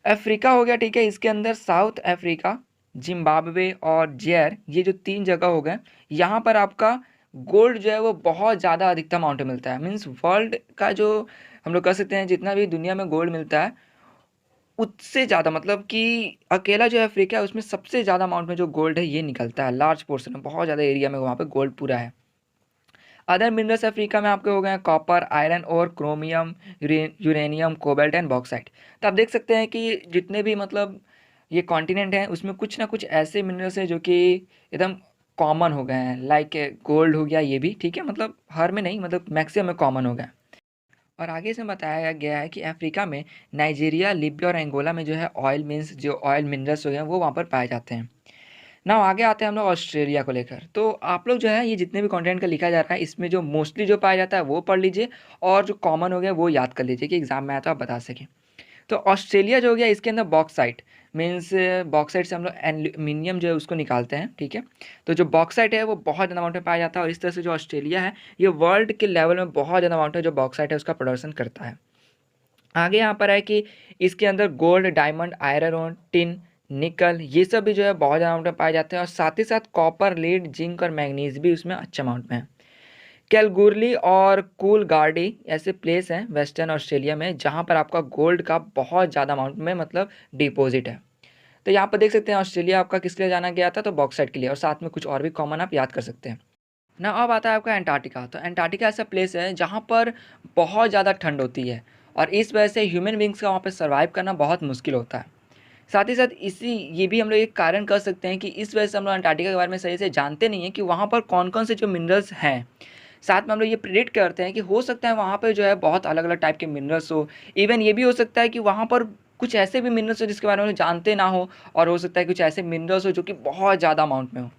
अफ्रीका हो गया, ठीक है, इसके अंदर साउथ अफ्रीका, जिम्बाब्वे और ज़ैर, ये जो 3 जगह हो गए, यहाँ पर आपका गोल्ड जो है वो बहुत ज़्यादा अधिकतम अमाउंट में मिलता है। मीन्स वर्ल्ड का जो हम लोग कह सकते हैं जितना भी दुनिया में गोल्ड मिलता है, उससे ज़्यादा मतलब कि अकेला जो अफ्रीका है उसमें सबसे ज़्यादा अमाउंट में जो गोल्ड है ये निकलता है, लार्ज पोर्शन में, बहुत ज़्यादा एरिया में वहाँ पे गोल्ड पूरा है। अदर मिनरल्स अफ्रीका में आपके हो गए हैं कॉपर, आयरन और chromium, uranium, cobalt and bauxite. तो आप देख सकते हैं कि जितने भी मतलब ये कॉन्टिनेंट हैं उसमें कुछ ना कुछ ऐसे मिनरल्स हैं जो कि एकदम कॉमन हो गए हैं, लाइक गोल्ड हो गया ये भी, ठीक है, मतलब हर में नहीं, मतलब मैक्सिमम में कॉमन हो गया। और आगे इसमें बताया गया है कि अफ्रीका में नाइजीरिया, लिबिया और अंगोला में जो है ऑयल मीन्स जो ऑयल मिनरल्स हो गए हैं वो वहाँ पर पाए जाते हैं। ना आगे आते हैं हम लोग ऑस्ट्रेलिया को लेकर। तो आप लोग जो है ये जितने भी कंटेंट का लिखा जा रहा है इसमें जो मोस्टली जो पाया जाता है वो पढ़ लीजिए, और जो कॉमन हो गया वो याद कर लीजिए कि एग्जाम में आया तो आप बता सकें। तो ऑस्ट्रेलिया जो हो गया इसके अंदर बॉक्साइट मीन्स, बॉक्साइट से हम लोग एल्यूमिनियम जो है उसको निकालते हैं, ठीक है। तो जो बॉक्साइट है वो बहुत ज़्यादा अमाउंट में पाया जाता है, और इस तरह से जो ऑस्ट्रेलिया है ये वर्ल्ड के लेवल में बहुत ज़्यादा अमाउंट में जो बॉक्साइट है उसका प्रोडक्शन करता है। आगे यहाँ पर है कि इसके अंदर गोल्ड, डायमंड, आयरन और टिन, निकल, ये सब भी जो है बहुत ज़्यादा अमाउंट में पाए जाते हैं, और साथ ही साथ कॉपर, लीड, जिंक और मैग्नीज भी उसमें अच्छे अमाउंट में है। कैलगुरली और कूलगार्डी ऐसे प्लेस हैं वेस्टर्न ऑस्ट्रेलिया में जहाँ पर आपका गोल्ड का बहुत ज़्यादा अमाउंट में मतलब डिपॉजिट है। तो यहाँ पर देख सकते हैं ऑस्ट्रेलिया आपका किस लिए जाना गया था, तो बॉक्साइट के लिए, और साथ में कुछ और भी कॉमन आप याद कर सकते हैं ना। अब आता है आपका एंटार्क्टिका। तो एंटार्क्टिका ऐसा प्लेस है जहाँ पर बहुत ज़्यादा ठंड होती है, और इस वजह से ह्यूमन बींग्स का वहाँ पर सर्वाइव करना बहुत मुश्किल होता है। साथ ही साथ इसी ये भी हम लोग एक कारण कर सकते हैं कि इस वजह से हम लोग अंटार्कटिका के बारे में सही से जानते नहीं हैं कि वहाँ पर कौन कौन से जो मिनरल्स हैं। साथ में हम लोग ये प्रिडिक्ट करते हैं कि हो सकता है वहाँ पे जो है बहुत अलग अलग टाइप के मिनरल्स हो। इवन ये भी हो सकता है कि वहाँ पर कुछ ऐसे भी मिनरल्स हो जिसके बारे में हम लोग जानते ना हो, और हो सकता है कुछ ऐसे मिनरल्स हो जो कि बहुत ज़्यादा अमाउंट में हो।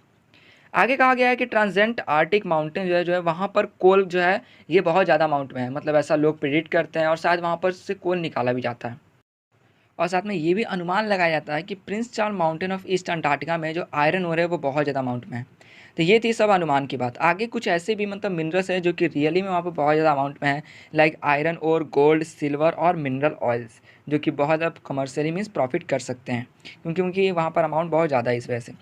आगे कहा गया है कि ट्रांसेंट आर्टिक माउंटेन जो है वहाँ पर कोल जो है ये बहुत ज़्यादा अमाउंट में है, मतलब ऐसा लोग प्रिडिक्ट करते हैं, और शायद वहाँ पर से कोल निकाला भी जाता है। और साथ में ये भी अनुमान लगाया जाता है कि Prince Charles mountain of east Antarctica में जो आयरन ओर है वो बहुत ज़्यादा अमाउंट में है। तो ये थी सब अनुमान की बात। आगे कुछ ऐसे भी मतलब मिनरल्स हैं जो कि रियली में वहाँ पर बहुत ज़्यादा अमाउंट में है, लाइक आयरन और गोल्ड, सिल्वर और मिनरल ऑयल्स, जो कि बहुत ज़्यादा कमर्शियली मीन्स प्रॉफिट कर सकते हैं, क्योंकि उनकी वहाँ पर अमाउंट बहुत ज़्यादा है इस वजह से।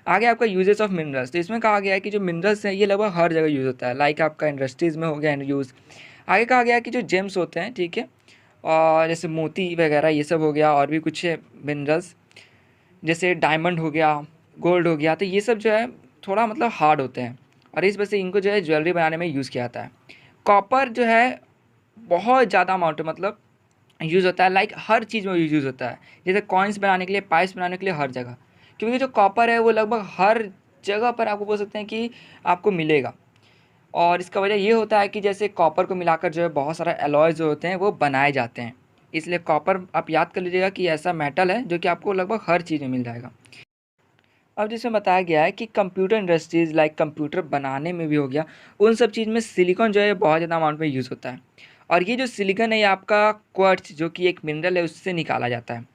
आगे आपका यूजेस ऑफ मिनरल्स। तो इसमें कहा गया है कि जो मिनरल्स हैं ये लगभग हर जगह यूज़ होता है, लाइक आपका इंडस्ट्रीज़ में हो गया यूज़। आगे कहा गया है कि जो जेम्स होते हैं, ठीक है, और जैसे मोती वगैरह ये सब हो गया, और भी कुछ मिनरल्स जैसे डायमंड हो गया, गोल्ड हो गया, तो ये सब जो है थोड़ा मतलब हार्ड होते हैं, और इस वजह से इनको जो है ज्वेलरी बनाने में यूज़ किया जाता है। कॉपर जो है बहुत ज़्यादा अमाउंट में मतलब यूज़ होता है, लाइक हर चीज़ में यूज़ होता है, जैसे कॉइन्स बनाने के लिए, पाइप्स बनाने के लिए, हर जगह। क्योंकि जो कॉपर है वो लगभग हर जगह पर आपको बोल सकते हैं कि आपको मिलेगा, और इसका वजह ये होता है कि जैसे कॉपर को मिलाकर जो है बहुत सारा एलॉयज़ जो होते हैं वो बनाए जाते हैं। इसलिए कॉपर आप याद कर लीजिएगा कि ऐसा मेटल है जो कि आपको लगभग हर चीज़ में मिल जाएगा। अब जिसमें बताया गया है कि कंप्यूटर इंडस्ट्रीज़ लाइक कंप्यूटर बनाने में भी हो गया, उन सब चीज़ में सिलिकॉन जो है बहुत ज़्यादा अमाउंट में यूज़ होता है। और ये जो सिलिकॉन है ये आपका क्वार्ट्ज जो कि एक मिनरल है उससे निकाला जाता है।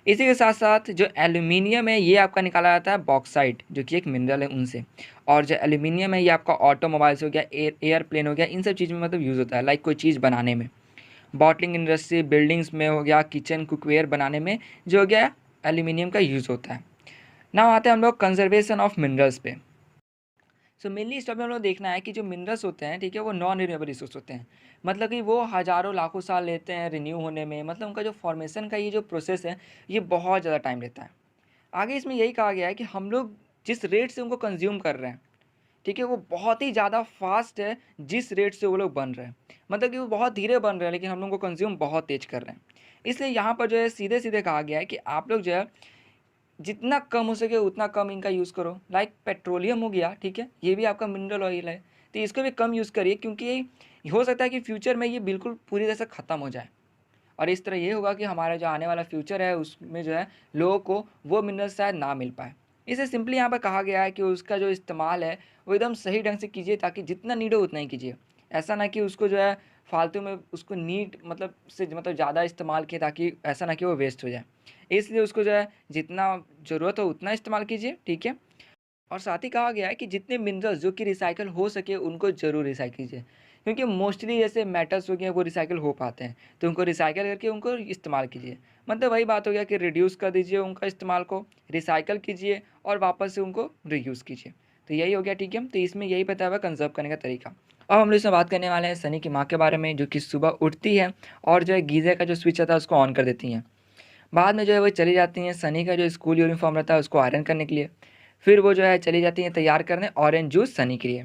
इसी के साथ साथ जो एल्यूमिनियम है ये आपका निकाला जाता है बॉक्साइट जो कि एक मिनरल है उनसे। और जो एल्यूमिनियम है ये आपका ऑटोमोबाइल्स हो गया, एयरप्लेन हो गया, इन सब चीज़ में मतलब यूज़ होता है, लाइक कोई चीज़ बनाने में। बॉटलिंग इंडस्ट्री, बिल्डिंग्स में हो गया, किचन कुकवेयर बनाने में जो हो गया एल्यूमिनियम का यूज़ होता है। नाउ आते हैं हम लोग कंजर्वेशन ऑफ मिनरल्स पे। सो मेनली इस टॉपिक में हम लोग देखना है कि जो मिनरल्स होते हैं, ठीक है, वो नॉन रिन्यूएबल रिसोर्स होते हैं, मतलब कि वो हज़ारों लाखों साल लेते हैं रिन्यू होने में, मतलब उनका जो फॉर्मेशन का ये जो प्रोसेस है ये बहुत ज़्यादा टाइम लेता है। आगे इसमें यही कहा गया है कि हम लोग जिस रेट से उनको कंज्यूम कर रहे हैं, ठीक है, वो बहुत ही ज़्यादा फास्ट है जिस रेट से वो लोग बन रहे हैं, मतलब कि वो बहुत धीरे बन रहे हैं लेकिन हम लोग को कंज्यूम बहुत तेज कर रहे हैं। इसलिए यहाँ पर जो है सीधे सीधे कहा गया है कि आप लोग जो है जितना कम हो सके उतना कम इनका यूज़ करो, लाइक पेट्रोलियम हो गया, ठीक है, ये भी आपका मिनरल ऑयल है, तो इसको भी कम यूज़ करिए, क्योंकि हो सकता है कि फ्यूचर में ये बिल्कुल पूरी तरह से ख़त्म हो जाए, और इस तरह ये होगा कि हमारा जो आने वाला फ्यूचर है उसमें जो है लोगों को वो मिनरल शायद ना मिल पाए। इसे सिंपली यहाँ पर कहा गया है कि उसका जो इस्तेमाल है वो एकदम सही ढंग से कीजिए, ताकि जितना नीड हो उतना ही कीजिए। ऐसा ना कि उसको जो है फालतू में उसको नीड मतलब से मतलब ज़्यादा इस्तेमाल किए, ताकि ऐसा ना कि वो वेस्ट हो जाए। इसलिए उसको जो है जितना ज़रूरत हो उतना इस्तेमाल कीजिए, ठीक है। और साथ ही कहा गया है कि जितने मिनरल्स जो कि रिसाइकल हो सके उनको ज़रूर रिसाइकिल कीजिए, क्योंकि मोस्टली जैसे मेटल्स हो गए वो रिसाइकिल हो पाते हैं, तो उनको रिसाइकिल करके उनको इस्तेमाल कीजिए। मतलब वही बात हो गया कि रिड्यूस कर दीजिए उनका इस्तेमाल को, रिसाइकिल कीजिए और वापस से उनको रीयूज़ कीजिए। तो यही हो गया, ठीक है। तो इसमें यही बताया हुआ कंज़र्व करने का तरीका। अब हम लोग इसमें बात करने वाले हैं सनी की माँ के बारे में, जो कि सुबह उठती है और जो है गीज़र का जो स्विच रहता है उसको ऑन कर देती हैं। बाद में जो है वो चली जाती हैं सनी का जो स्कूल यूनिफ़ॉर्म रहता है उसको आयरन करने के लिए। फिर वो जो है चली जाती हैं तैयार करने ऑरेंज जूस सनी के लिए।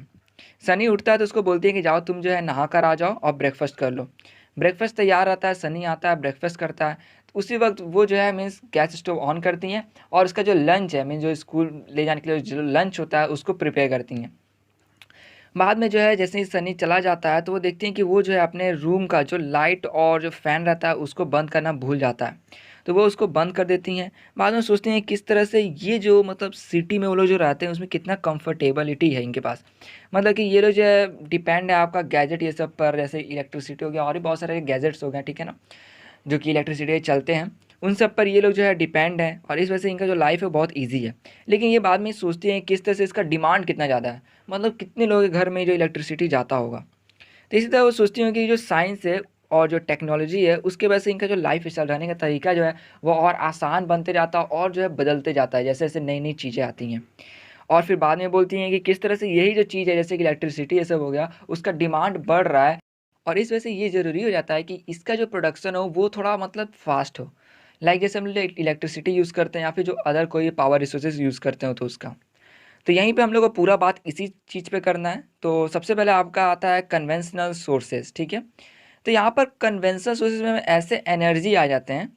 सनी उठता है तो उसको बोलती है कि जाओ तुम जो है नहा कर आ जाओ और ब्रेकफास्ट कर लो। ब्रेकफास्ट तैयार रहता है, सनी आता है ब्रेकफास्ट करता है। तो उसी वक्त वो जो है मीन्स गैस स्टोव ऑन करती हैं और उसका जो लंच है मीन्स जो स्कूल ले जाने के लिए जो लंच होता है उसको प्रिपेयर करती हैं। बाद में जो है जैसे ही सनी चला जाता है तो वो देखती हैं कि वो जो है अपने रूम का जो लाइट और जो फ़ैन रहता है उसको बंद करना भूल जाता है। तो वो उसको बंद कर देती हैं। बाद में सोचती हैं किस तरह से ये जो मतलब सिटी में वो लोग जो रहते हैं उसमें कितना कंफर्टेबिलिटी है इनके पास। मतलब कि ये लोग जो है डिपेंड है आपका गैजेट ये सब पर, जैसे इलेक्ट्रिसिटी हो गया और भी बहुत सारे गैजेट्स हो गए, ठीक है ना, जो कि इलेक्ट्रिसिटी से चलते हैं, उन सब पर ये लोग जो है डिपेंड हैं और इस वजह से इनका जो लाइफ है बहुत ईज़ी है। लेकिन ये बाद में सोचती हैं किस तरह से इसका डिमांड कितना ज़्यादा है, मतलब कितने लोगों के घर में जो इलेक्ट्रिसिटी जाता होगा। तो इसी तरह वो सोचती हूँ कि जो साइंस है और जो टेक्नोलॉजी है उसके वजह से इनका जो लाइफ स्टाइल रहने का तरीका जो है वो और आसान बनते जाता है और जो है बदलते जाता है जैसे जैसे नई नई चीज़ें आती हैं। और फिर बाद में बोलती हैं कि किस तरह से यही जो चीज़ है जैसे कि इलेक्ट्रिसिटी ये सब हो गया उसका डिमांड बढ़ रहा है और इस वजह से ये ज़रूरी हो जाता है कि इसका जो प्रोडक्शन हो वो थोड़ा मतलब फास्ट हो। लाइक जैसे हम लोग इलेक्ट्रिसिटी यूज़ करते हैं या फिर जो अदर कोई पावर रिसोर्सेज यूज़ करते हो तो उसका। तो यहीं पे हम लोग को पूरा बात इसी चीज़ पे करना है। तो सबसे पहले आपका आता है कन्वेंशनल सोर्सेज, ठीक है। तो यहाँ पर कन्वेंशनल सोर्सेज में ऐसे एनर्जी आ जाते हैं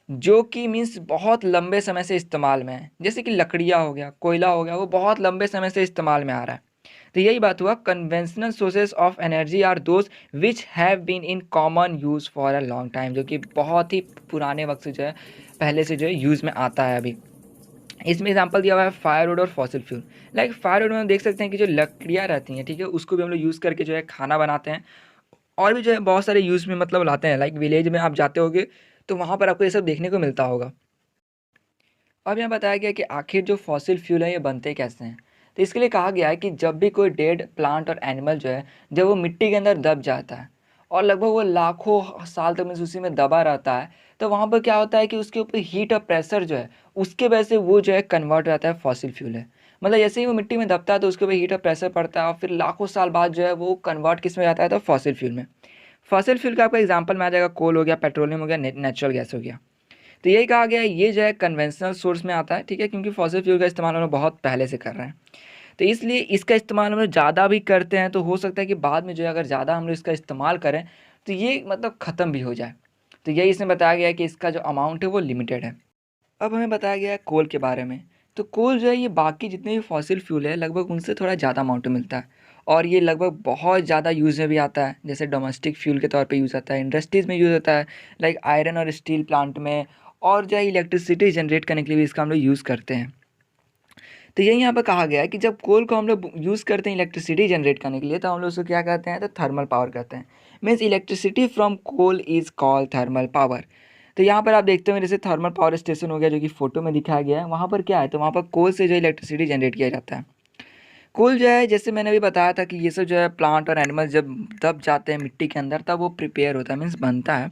जो कि मीन्स बहुत लंबे समय से इस्तेमाल में है, जैसे कि लकड़ियाँ हो गया, कोयला हो गया, वो बहुत लंबे समय से इस्तेमाल में आ रहा है। तो यही बात हुआ, conventional sources of energy are those which have been in common use for a long time, जो कि बहुत ही पुराने वक्त से जो है पहले से जो है यूज़ में आता है अभी। इसमें एग्जांपल दिया हुआ है फायरवुड और फॉसिल फ्यूल। लाइक फायरवुड में हम देख सकते हैं कि जो लकड़ियाँ रहती हैं, ठीक है, उसको भी हम लोग यूज़ करके जो है खाना बनाते हैं और भी जो है बहुत सारे यूज़ में मतलब लाते हैं। लाइक विलेज में आप जाते होगे तो वहाँ पर आपको ये सब देखने को मिलता होगा। अब यहाँ बताया गया कि आखिर जो फॉसिल फ्यूल है ये बनते कैसे हैं। तो इसके लिए कहा गया है कि जब भी कोई डेड प्लांट और एनिमल जो है जब वो मिट्टी के अंदर दब जाता है और लगभग वो लाखों साल तक में उसी में दबा रहता है, तो वहाँ पर क्या होता है कि उसके ऊपर हीट और प्रेशर जो है उसके वजह से वो जो है कन्वर्ट रहता है फॉसिल फ्यूल है। मतलब जैसे ही वो मिट्टी में दबता है तो उसके ऊपर हीट और प्रेशर पड़ता है और फिर लाखों साल बाद जो है वो कन्वर्ट किस में जाता है, तो फॉसिल फ्यूल में। फॉसिल फ्यूल का आपका एग्जाम्पल में आ जाएगा कोल हो गया, पेट्रोलियम हो गया, नेचुरल गैस हो गया। तो यही कहा गया है ये जो है कन्वेंशनल सोर्स में आता है, ठीक है, क्योंकि फॉसिल फ्यूल का इस्तेमाल हम लोग बहुत पहले से कर रहे हैं। तो इसलिए इसका इस्तेमाल हम लोग ज़्यादा भी करते हैं तो हो सकता है कि बाद में जो है अगर ज़्यादा हम लोग इसका इस्तेमाल करें तो ये मतलब ख़त्म भी हो जाए। तो यही इसमें बताया गया है कि इसका जो अमाउंट है वो लिमिटेड है। अब हमें बताया गया है कोल के बारे में। तो कोल जो है ये बाकी जितने भी फॉसिल फ्यूल है लगभग उनसे थोड़ा ज़्यादा अमाउंट में मिलता है और ये लगभग बहुत ज़्यादा यूज़ में भी आता है, जैसे डोमेस्टिक फ्यूल के तौर पे यूज़ आता है, इंडस्ट्रीज़ में यूज़ होता है, लाइक आयरन और स्टील प्लांट में, और जो है इलेक्ट्रिसिटी जनरेट करने के लिए भी इसका हम लोग यूज़ करते हैं। तो यही यहाँ पर कहा गया है कि जब कोल को हम लोग यूज़ करते हैं इलेक्ट्रिसिटी जनरेट करने के लिए तो हम लोग उसको क्या कहते हैं, तो थर्मल पावर कहते हैं। Means electricity from coal is called thermal power. तो यहाँ पर आप देखते हो जैसे थर्मल पावर स्टेशन हो गया जो कि फ़ोटो में दिखाया गया है, वहाँ पर क्या है, तो वहाँ पर कोल से जो इलेक्ट्रिसिटी जनरेट किया जाता है। कोल जो है जैसे मैंने अभी बताया था कि ये सब जो है प्लांट और एनिमल जब दब जाते हैं मिट्टी के अंदर तब वो प्रिपेयर होता है, मीन्स बनता है,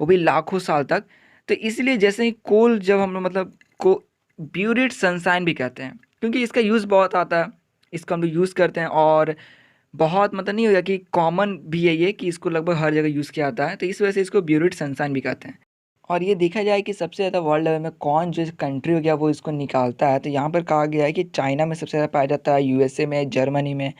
वो भी लाखों साल तक। तो इसलिए जैसे ही कोल जब हम लोग मतलब को ब्यूरिड सनसाइन भी कहते हैं क्योंकि इसका यूज़ बहुत आता है, इसको हम लोग यूज़ करते हैं और बहुत मतलब नहीं होगा कि कॉमन भी है ये कि इसको लगभग हर जगह यूज़ किया जाता है, तो इस वजह से इसको ब्यूरिड सनसाइन भी कहते हैं। और ये देखा जाए कि सबसे ज़्यादा वर्ल्ड लेवल में कौन जो कंट्री हो गया वो इसको निकालता है, तो यहाँ पर कहा गया है कि चाइना में सबसे ज़्यादा पाया जाता है, यूएसए में, जर्मनी में,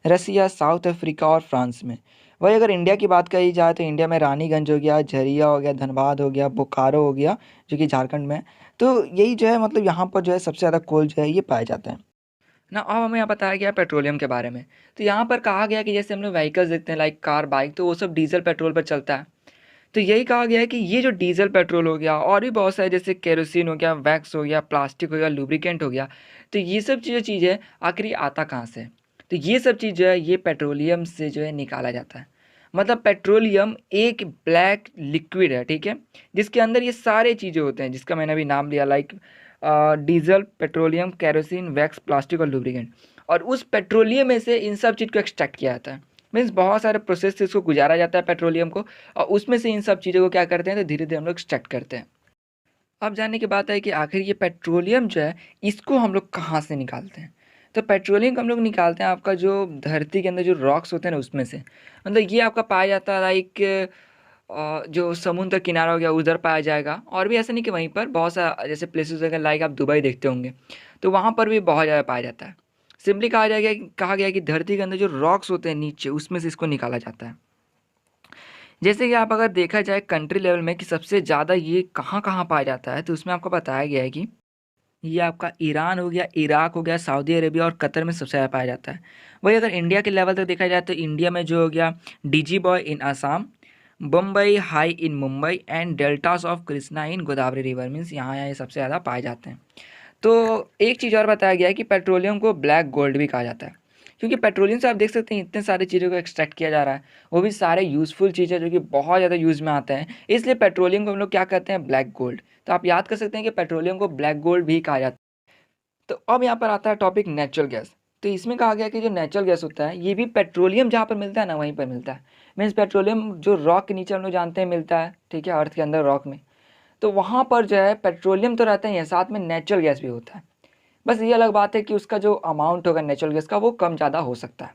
रसिया, साउथ अफ्रीका और फ्रांस में। वही अगर इंडिया की बात करी जाए तो इंडिया में रानीगंज हो गया, झरिया हो गया, धनबाद हो गया, बोकारो हो गया जो कि झारखंड में है। तो यही जो है मतलब यहाँ पर जो है सबसे ज़्यादा कोल जो है ये पाए जाते हैं ना। अब हमें यहाँ बताया गया पेट्रोलियम के बारे में। तो यहाँ पर कहा गया कि जैसे हम लोग व्हीकल्स देखते हैं लाइक कार, बाइक, तो वो सब डीजल पेट्रोल पर चलता है। तो यही कहा गया है कि ये जो डीजल पेट्रोल हो गया और भी बहुत सारे जैसे केरोसिन हो गया, वैक्स हो गया, प्लास्टिक हो गया, लुब्रिकेंट हो गया, तो ये सब जो चीज़ है आखिर ये आता कहाँ से है? तो ये सब चीज़ जो है ये पेट्रोलियम से जो है निकाला जाता है। मतलब पेट्रोलियम एक ब्लैक लिक्विड है, ठीक है, जिसके अंदर ये सारे चीज़ें होते हैं जिसका मैंने अभी नाम लिया, like diesel, petroleum, kerosene, wax, plastic और लुब्रिकेंट। और उस पेट्रोलियम में से इन सब चीज़ को एक्सट्रैक्ट किया जाता है। मीन्स बहुत सारे प्रोसेस से इसको गुजारा जाता है पेट्रोलियम को, और उसमें से इन सब चीज़ों को क्या करते हैं तो धीरे धीरे हम लोग एक्सट्रैक्ट करते हैं। अब जानने की बात है कि आखिर ये पेट्रोलियम जो है इसको हम लोग कहाँ से निकालते हैं। तो पेट्रोलियम को हम लोग निकालते हैं आपका जो धरती के अंदर जो रॉक्स होते हैं ना उसमें से। मतलब ये आपका पाया जाता है लाइक जो समुद्र किनारा हो गया उधर पाया जाएगा, और भी ऐसा नहीं कि वहीं पर बहुत सा जैसे प्लेसेस अगर लाइक आप दुबई देखते होंगे तो वहाँ पर भी बहुत ज़्यादा पाया जाता है। सिंपली कहा गया कि धरती के अंदर जो रॉक्स होते हैं नीचे उसमें से इसको निकाला जाता है। जैसे कि आप अगर देखा जाए कंट्री लेवल में कि सबसे ज़्यादा ये कहाँ कहाँ पाया जाता है, तो उसमें आपको बताया गया है कि ये आपका ईरान हो गया, इराक हो गया, सऊदी अरेबिया और कतर में सबसे ज़्यादा पाया जाता है। वही अगर इंडिया के लेवल तक देखा जाए तो इंडिया में जो हो गया DG boy in Assam, Bombay high in Mumbai and deltas of Krishna in Godavari river, means यहाँ ये सबसे ज़्यादा पाए जाते हैं। तो एक चीज़ और बताया गया है कि पेट्रोलियम को ब्लैक गोल्ड भी कहा जाता है, क्योंकि पेट्रोलियम से आप देख सकते हैं इतने सारी चीज़ों को एक्सट्रैक्ट किया जा रहा है, वो भी सारे यूज़फुल चीज़ें जो कि बहुत ज़्यादा यूज़ में आते हैं, इसलिए पेट्रोलियम को हम लोग क्या कहते हैं ब्लैक गोल्ड। तो आप याद कर सकते हैं कि पेट्रोलियम को ब्लैक गोल्ड भी कहा जाता है। तो अब यहाँ पर आता है टॉपिक नेचुरल गैस। तो इसमें कहा गया कि जो नेचुरल गैस होता है ये भी पेट्रोलियम जहाँ पर मिलता है ना वहीं पर मिलता है। मीन्स पेट्रोलियम जो रॉक के नीचे हम लोग जानते हैं मिलता है, ठीक है, अर्थ के अंदर रॉक में, तो वहाँ पर जो है पेट्रोलियम तो रहता ही है, साथ में नेचुरल गैस भी होता है। बस ये अलग बात है कि उसका जो अमाउंट होगा नेचुरल गैस का वो कम ज़्यादा हो सकता है।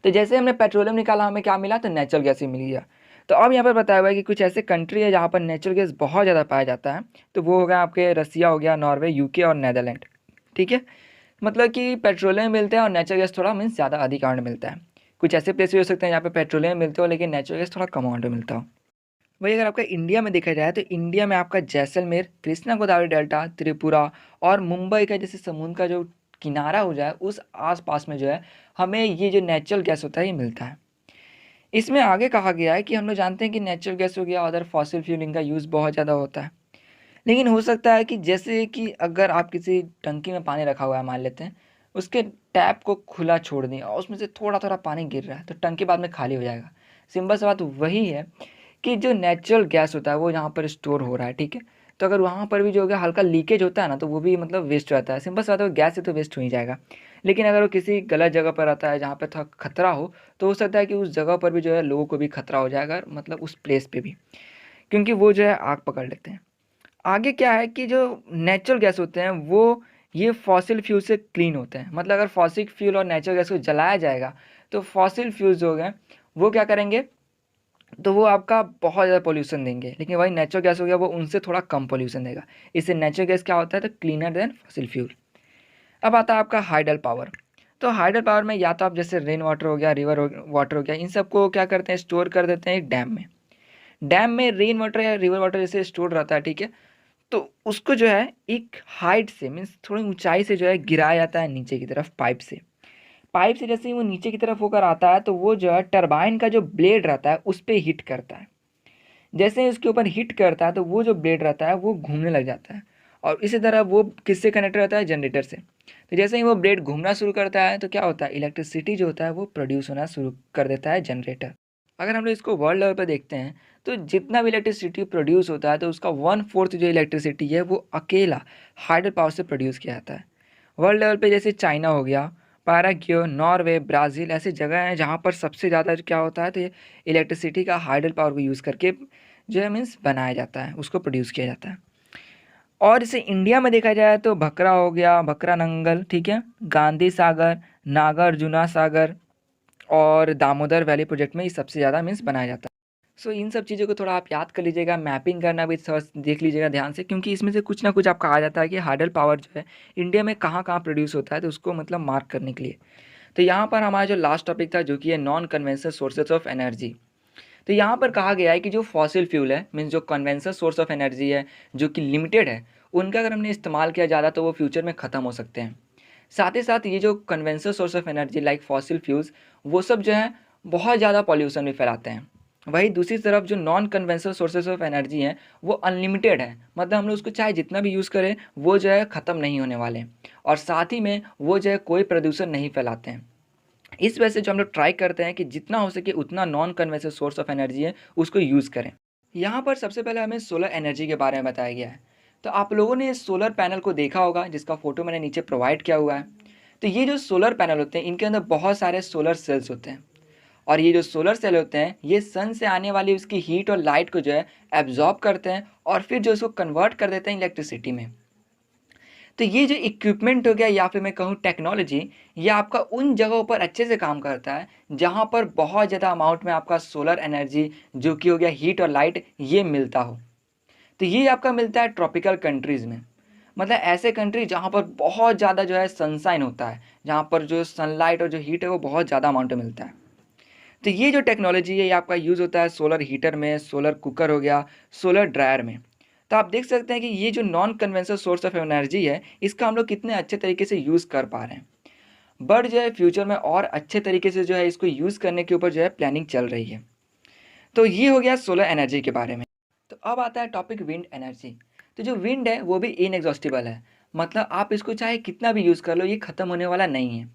तो जैसे हमने पेट्रोलियम निकाला हमें क्या मिला, तो नेचुरल गैस ही मिल गया। तो अब यहाँ पर बताया हुआ है कि कुछ ऐसे कंट्री है जहाँ पर नेचुरल गैस बहुत ज़्यादा पाया जाता है। तो वो हो गया आपके रसिया हो गया, नॉर्वे, यूके और नेदरलैंड, ठीक है। मतलब कि पेट्रोलियम मिलता है और नेचुरल गैस थोड़ा मीन्स ज़्यादा अधिक अमाउंट में मिलता है। कुछ ऐसे प्लेस भी हो सकते हैं जहाँ पे पेट्रोलियम मिलते हो लेकिन नेचुरल गैस थोड़ा कम अमाउंट में मिलता हो। वही अगर आपका इंडिया में देखा जाए तो इंडिया में आपका जैसलमेर, कृष्णा गोदावरी डेल्टा, त्रिपुरा और मुंबई का जैसे समुद्र का जो किनारा हो जाए उस आस-पास में जो है हमें ये जो नेचुरल गैस होता है ये मिलता है। इसमें आगे कहा गया है कि हम लोग जानते हैं कि नेचुरल गैस हो गया, अदर फॉसिल फ्यूलिंग का यूज़ बहुत ज़्यादा होता है। लेकिन हो सकता है कि जैसे कि अगर आप किसी टंकी में पानी रखा हुआ है मान लेते हैं, उसके टैप को खुला छोड़ दें और उसमें से थोड़ा-थोड़ा पानी गिर रहा है, तो टंकी बाद में खाली हो जाएगा। सिंपल सी बात वही है कि जो नेचुरल गैस होता है वो यहाँ पर स्टोर हो रहा है, ठीक है? तो अगर वहाँ पर भी जो हो गया हल्का लीकेज होता है ना, तो वो भी मतलब वेस्ट हो जाता है। सिंपल सी बात है, गैस से तो वेस्ट हो ही जाएगा। लेकिन अगर वो किसी गलत जगह पर रहता है जहाँ पे थोड़ा खतरा हो, तो हो सकता है कि उस जगह पर भी जो है लोगों को भी खतरा हो जाएगा, मतलब उस प्लेस पे भी, क्योंकि वो जो है आग पकड़ लेते हैं। आगे क्या है कि जो नेचुरल गैस होते हैं वो ये फॉसिल फ्यूल से क्लीन होते हैं। मतलब अगर फॉसिल फ्यूल और नेचुरल गैस को जलाया जाएगा तो फॉसिल फ्यूल्स जो गए वो क्या करेंगे, तो वो आपका बहुत ज़्यादा पॉल्यूशन देंगे, लेकिन वही नेचुरल गैस हो गया वो उनसे थोड़ा कम पॉल्यूशन देगा। इससे नेचुरल गैस क्या होता है, तो क्लीनर देन फॉसिल फ्यूल। अब आता है आपका हाइडल पावर। तो हाइडल पावर में या तो आप जैसे रेन वाटर हो गया, रिवर वाटर हो गया, इन सबको क्या करते हैं स्टोर कर देते हैं एक डैम में। डैम में रेन वाटर या रिवर वाटर जैसे स्टोर रहता है, ठीक है, तो उसको जो है एक हाइट से मीन्स थोड़ी ऊंचाई से जो है गिराया जाता है नीचे की तरफ पाइप से। पाइप से जैसे ही वो नीचे की तरफ होकर आता है तो वो जो है टरबाइन का जो ब्लेड रहता है उस पर हिट करता है। जैसे ही उसके ऊपर हिट करता है तो वो जो ब्लेड रहता है वो घूमने लग जाता है, और इसी तरह वो किससे कनेक्ट रहता है, जनरेटर से। तो जैसे ही वो ब्लेड घूमना शुरू करता है तो क्या होता है, इलेक्ट्रिसिटी जो होता है वो प्रोड्यूस होना शुरू कर देता है जनरेटर। अगर हम लोग इसको वर्ल्ड लेवल पर देखते हैं तो जितना भी इलेक्ट्रिसिटी प्रोड्यूस होता है तो उसका 1/4 जो इलेक्ट्रिसिटी है वो अकेला हाइडल पावर से प्रोड्यूस किया जाता है। वर्ल्ड लेवल पे जैसे चाइना हो गया, पैराग्वे, नॉर्वे, ब्राज़ील ऐसी जगह हैं जहाँ पर सबसे ज़्यादा क्या होता है, तो ये इलेक्ट्रिसिटी का हाइडल पावर को यूज़ करके जो है मीन्स बनाया जाता है, उसको प्रोड्यूस किया जाता है। और इसे इंडिया में देखा जाए तो भकरा हो गया, भकरा नंगल, ठीक है, गांधी सागर, नागार्जुना सागर और दामोदर वैली प्रोजेक्ट में ये सबसे ज़्यादा मीन्स बनाया जाता है। सो इन सब चीज़ों को थोड़ा आप याद कर लीजिएगा, मैपिंग करना भी थोड़ा देख लीजिएगा ध्यान से, क्योंकि इसमें से कुछ ना कुछ आपका आ जाता है कि हाइडल पावर जो है इंडिया में कहाँ कहाँ प्रोड्यूस होता है, तो उसको मतलब मार्क करने के लिए। तो यहाँ पर हमारा जो लास्ट टॉपिक था जो कि है non conventional sources of energy. तो यहाँ पर कहा गया है कि जो फॉसिल फ्यूल है मीन्स जो कन्वेंशनल सोर्स ऑफ एनर्जी है जो कि लिमिटेड है, उनका अगर हमने इस्तेमाल किया ज़्यादा तो वो फ्यूचर में ख़त्म हो सकते हैं। साथ ही साथ ये जो conventional source of energy like fossil fuels वो सब जो है बहुत ज़्यादा पॉल्यूशन भी फैलाते हैं। वही दूसरी तरफ जो non conventional sources of energy हैं वो अनलिमिटेड है, मतलब हम लोग उसको चाहे जितना भी यूज़ करें वो जो है ख़त्म नहीं होने वाले, और साथ ही में वो जो है कोई प्रदूषण नहीं फैलाते हैं। इस वजह से जो हम लोग ट्राई करते हैं कि जितना हो सके उतना non conventional source of energy है उसको यूज़ करें। यहाँ पर सबसे पहले हमें सोलर एनर्जी के बारे में बताया गया है। तो आप लोगों ने सोलर पैनल को देखा होगा जिसका फ़ोटो मैंने नीचे प्रोवाइड किया हुआ है। तो ये जो सोलर पैनल होते हैं इनके अंदर बहुत सारे सोलर सेल्स होते हैं, और ये जो सोलर सेल होते हैं ये सन से आने वाली उसकी हीट और लाइट को जो है एब्जॉर्ब करते हैं और फिर जो उसको कन्वर्ट कर देते हैं इलेक्ट्रिसिटी में। तो ये जो इक्विपमेंट हो गया या फिर मैं कहूँ टेक्नोलॉजी, ये आपका उन जगहों पर अच्छे से काम करता है जहाँ पर बहुत ज़्यादा अमाउंट में आपका सोलर एनर्जी जो कि हो गया हीट और लाइट ये मिलता हो। तो ये आपका मिलता है ट्रॉपिकल कंट्रीज़ में, मतलब ऐसे कंट्री जहाँ पर बहुत ज़्यादा जो है सनशाइन होता है, जहाँ पर जो सनलाइट और जो हीट है वो बहुत ज़्यादा अमाउंट में मिलता है। तो ये जो टेक्नोलॉजी है ये आपका यूज़ होता है सोलर हीटर में, सोलर कुकर हो गया, सोलर ड्रायर में। तो आप देख सकते हैं कि ये जो non conventional source of energy है इसका हम लोग कितने अच्छे तरीके से यूज़ कर पा रहे हैं। बट जो है फ्यूचर में और अच्छे तरीके से जो है इसको यूज़ करने के ऊपर जो है प्लानिंग चल रही है। तो ये हो गया सोलर एनर्जी के बारे में। तो अब आता है टॉपिक विंड एनर्जी। तो जो विंड है वो भी इनएग्जॉस्टिबल है, मतलब आप इसको चाहे कितना भी यूज़ कर लो ये ख़त्म होने वाला नहीं है।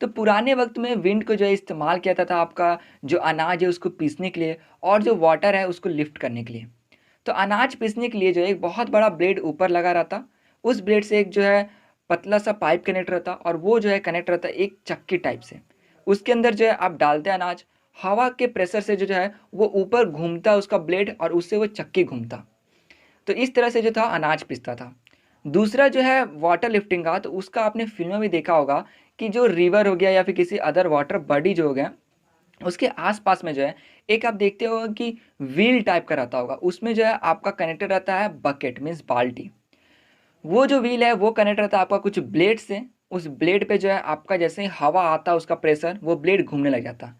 तो पुराने वक्त में विंड को जो है इस्तेमाल किया जाता था आपका जो अनाज है उसको पीसने के लिए और जो वाटर है उसको लिफ्ट करने के लिए। तो अनाज पीसने के लिए जो है एक बहुत बड़ा ब्लेड ऊपर लगा रहता, उस ब्लेड से एक जो है पतला सा पाइप कनेक्ट रहता और वो जो है कनेक्ट रहता एक चक्की टाइप से। उसके अंदर जो है आप डालते हैं अनाज, हवा के प्रेशर से जो है वो ऊपर घूमता उसका ब्लेड और उससे वो चक्की घूमता। तो इस तरह से जो था अनाज पिसता था। दूसरा जो है वाटर लिफ्टिंग का, तो उसका आपने फिल्म में भी देखा होगा कि जो रिवर हो गया या फिर किसी अदर वाटर बॉडी जो हो गया उसके आसपास में जो है एक आप देखते हो कि व्हील टाइप का रहता होगा, उसमें जो है आपका कनेक्टेड रहता है बकेट मीन्स बाल्टी। वो जो व्हील है वो कनेक्ट रहता है आपका कुछ ब्लेड से, उस ब्लेड पे जो है आपका जैसे ही हवा आता उसका प्रेशर वो ब्लेड घूमने लग जाता।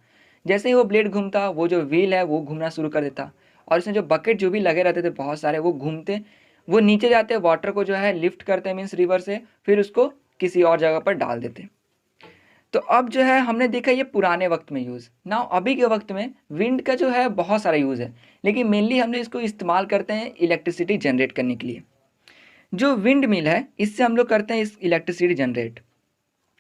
जैसे ही वो ब्लेड घूमता वो जो व्हील है वो घूमना शुरू कर देता और इसमें जो बकेट जो भी लगे रहते थे बहुत सारे वो घूमते, वो नीचे जाते वाटर को जो है लिफ्ट करते मीन्स रिवर से, फिर उसको किसी और जगह पर डाल देते। तो अब जो है हमने देखा ये पुराने वक्त में यूज़ ना, अभी के वक्त में विंड का जो है बहुत सारा यूज़ है, लेकिन मेनली हमने इसको इस्तेमाल करते हैं इलेक्ट्रिसिटी जनरेट करने के लिए। जो विंड मिल है इससे हम लोग करते हैं इस इलेक्ट्रिसिटी जनरेट।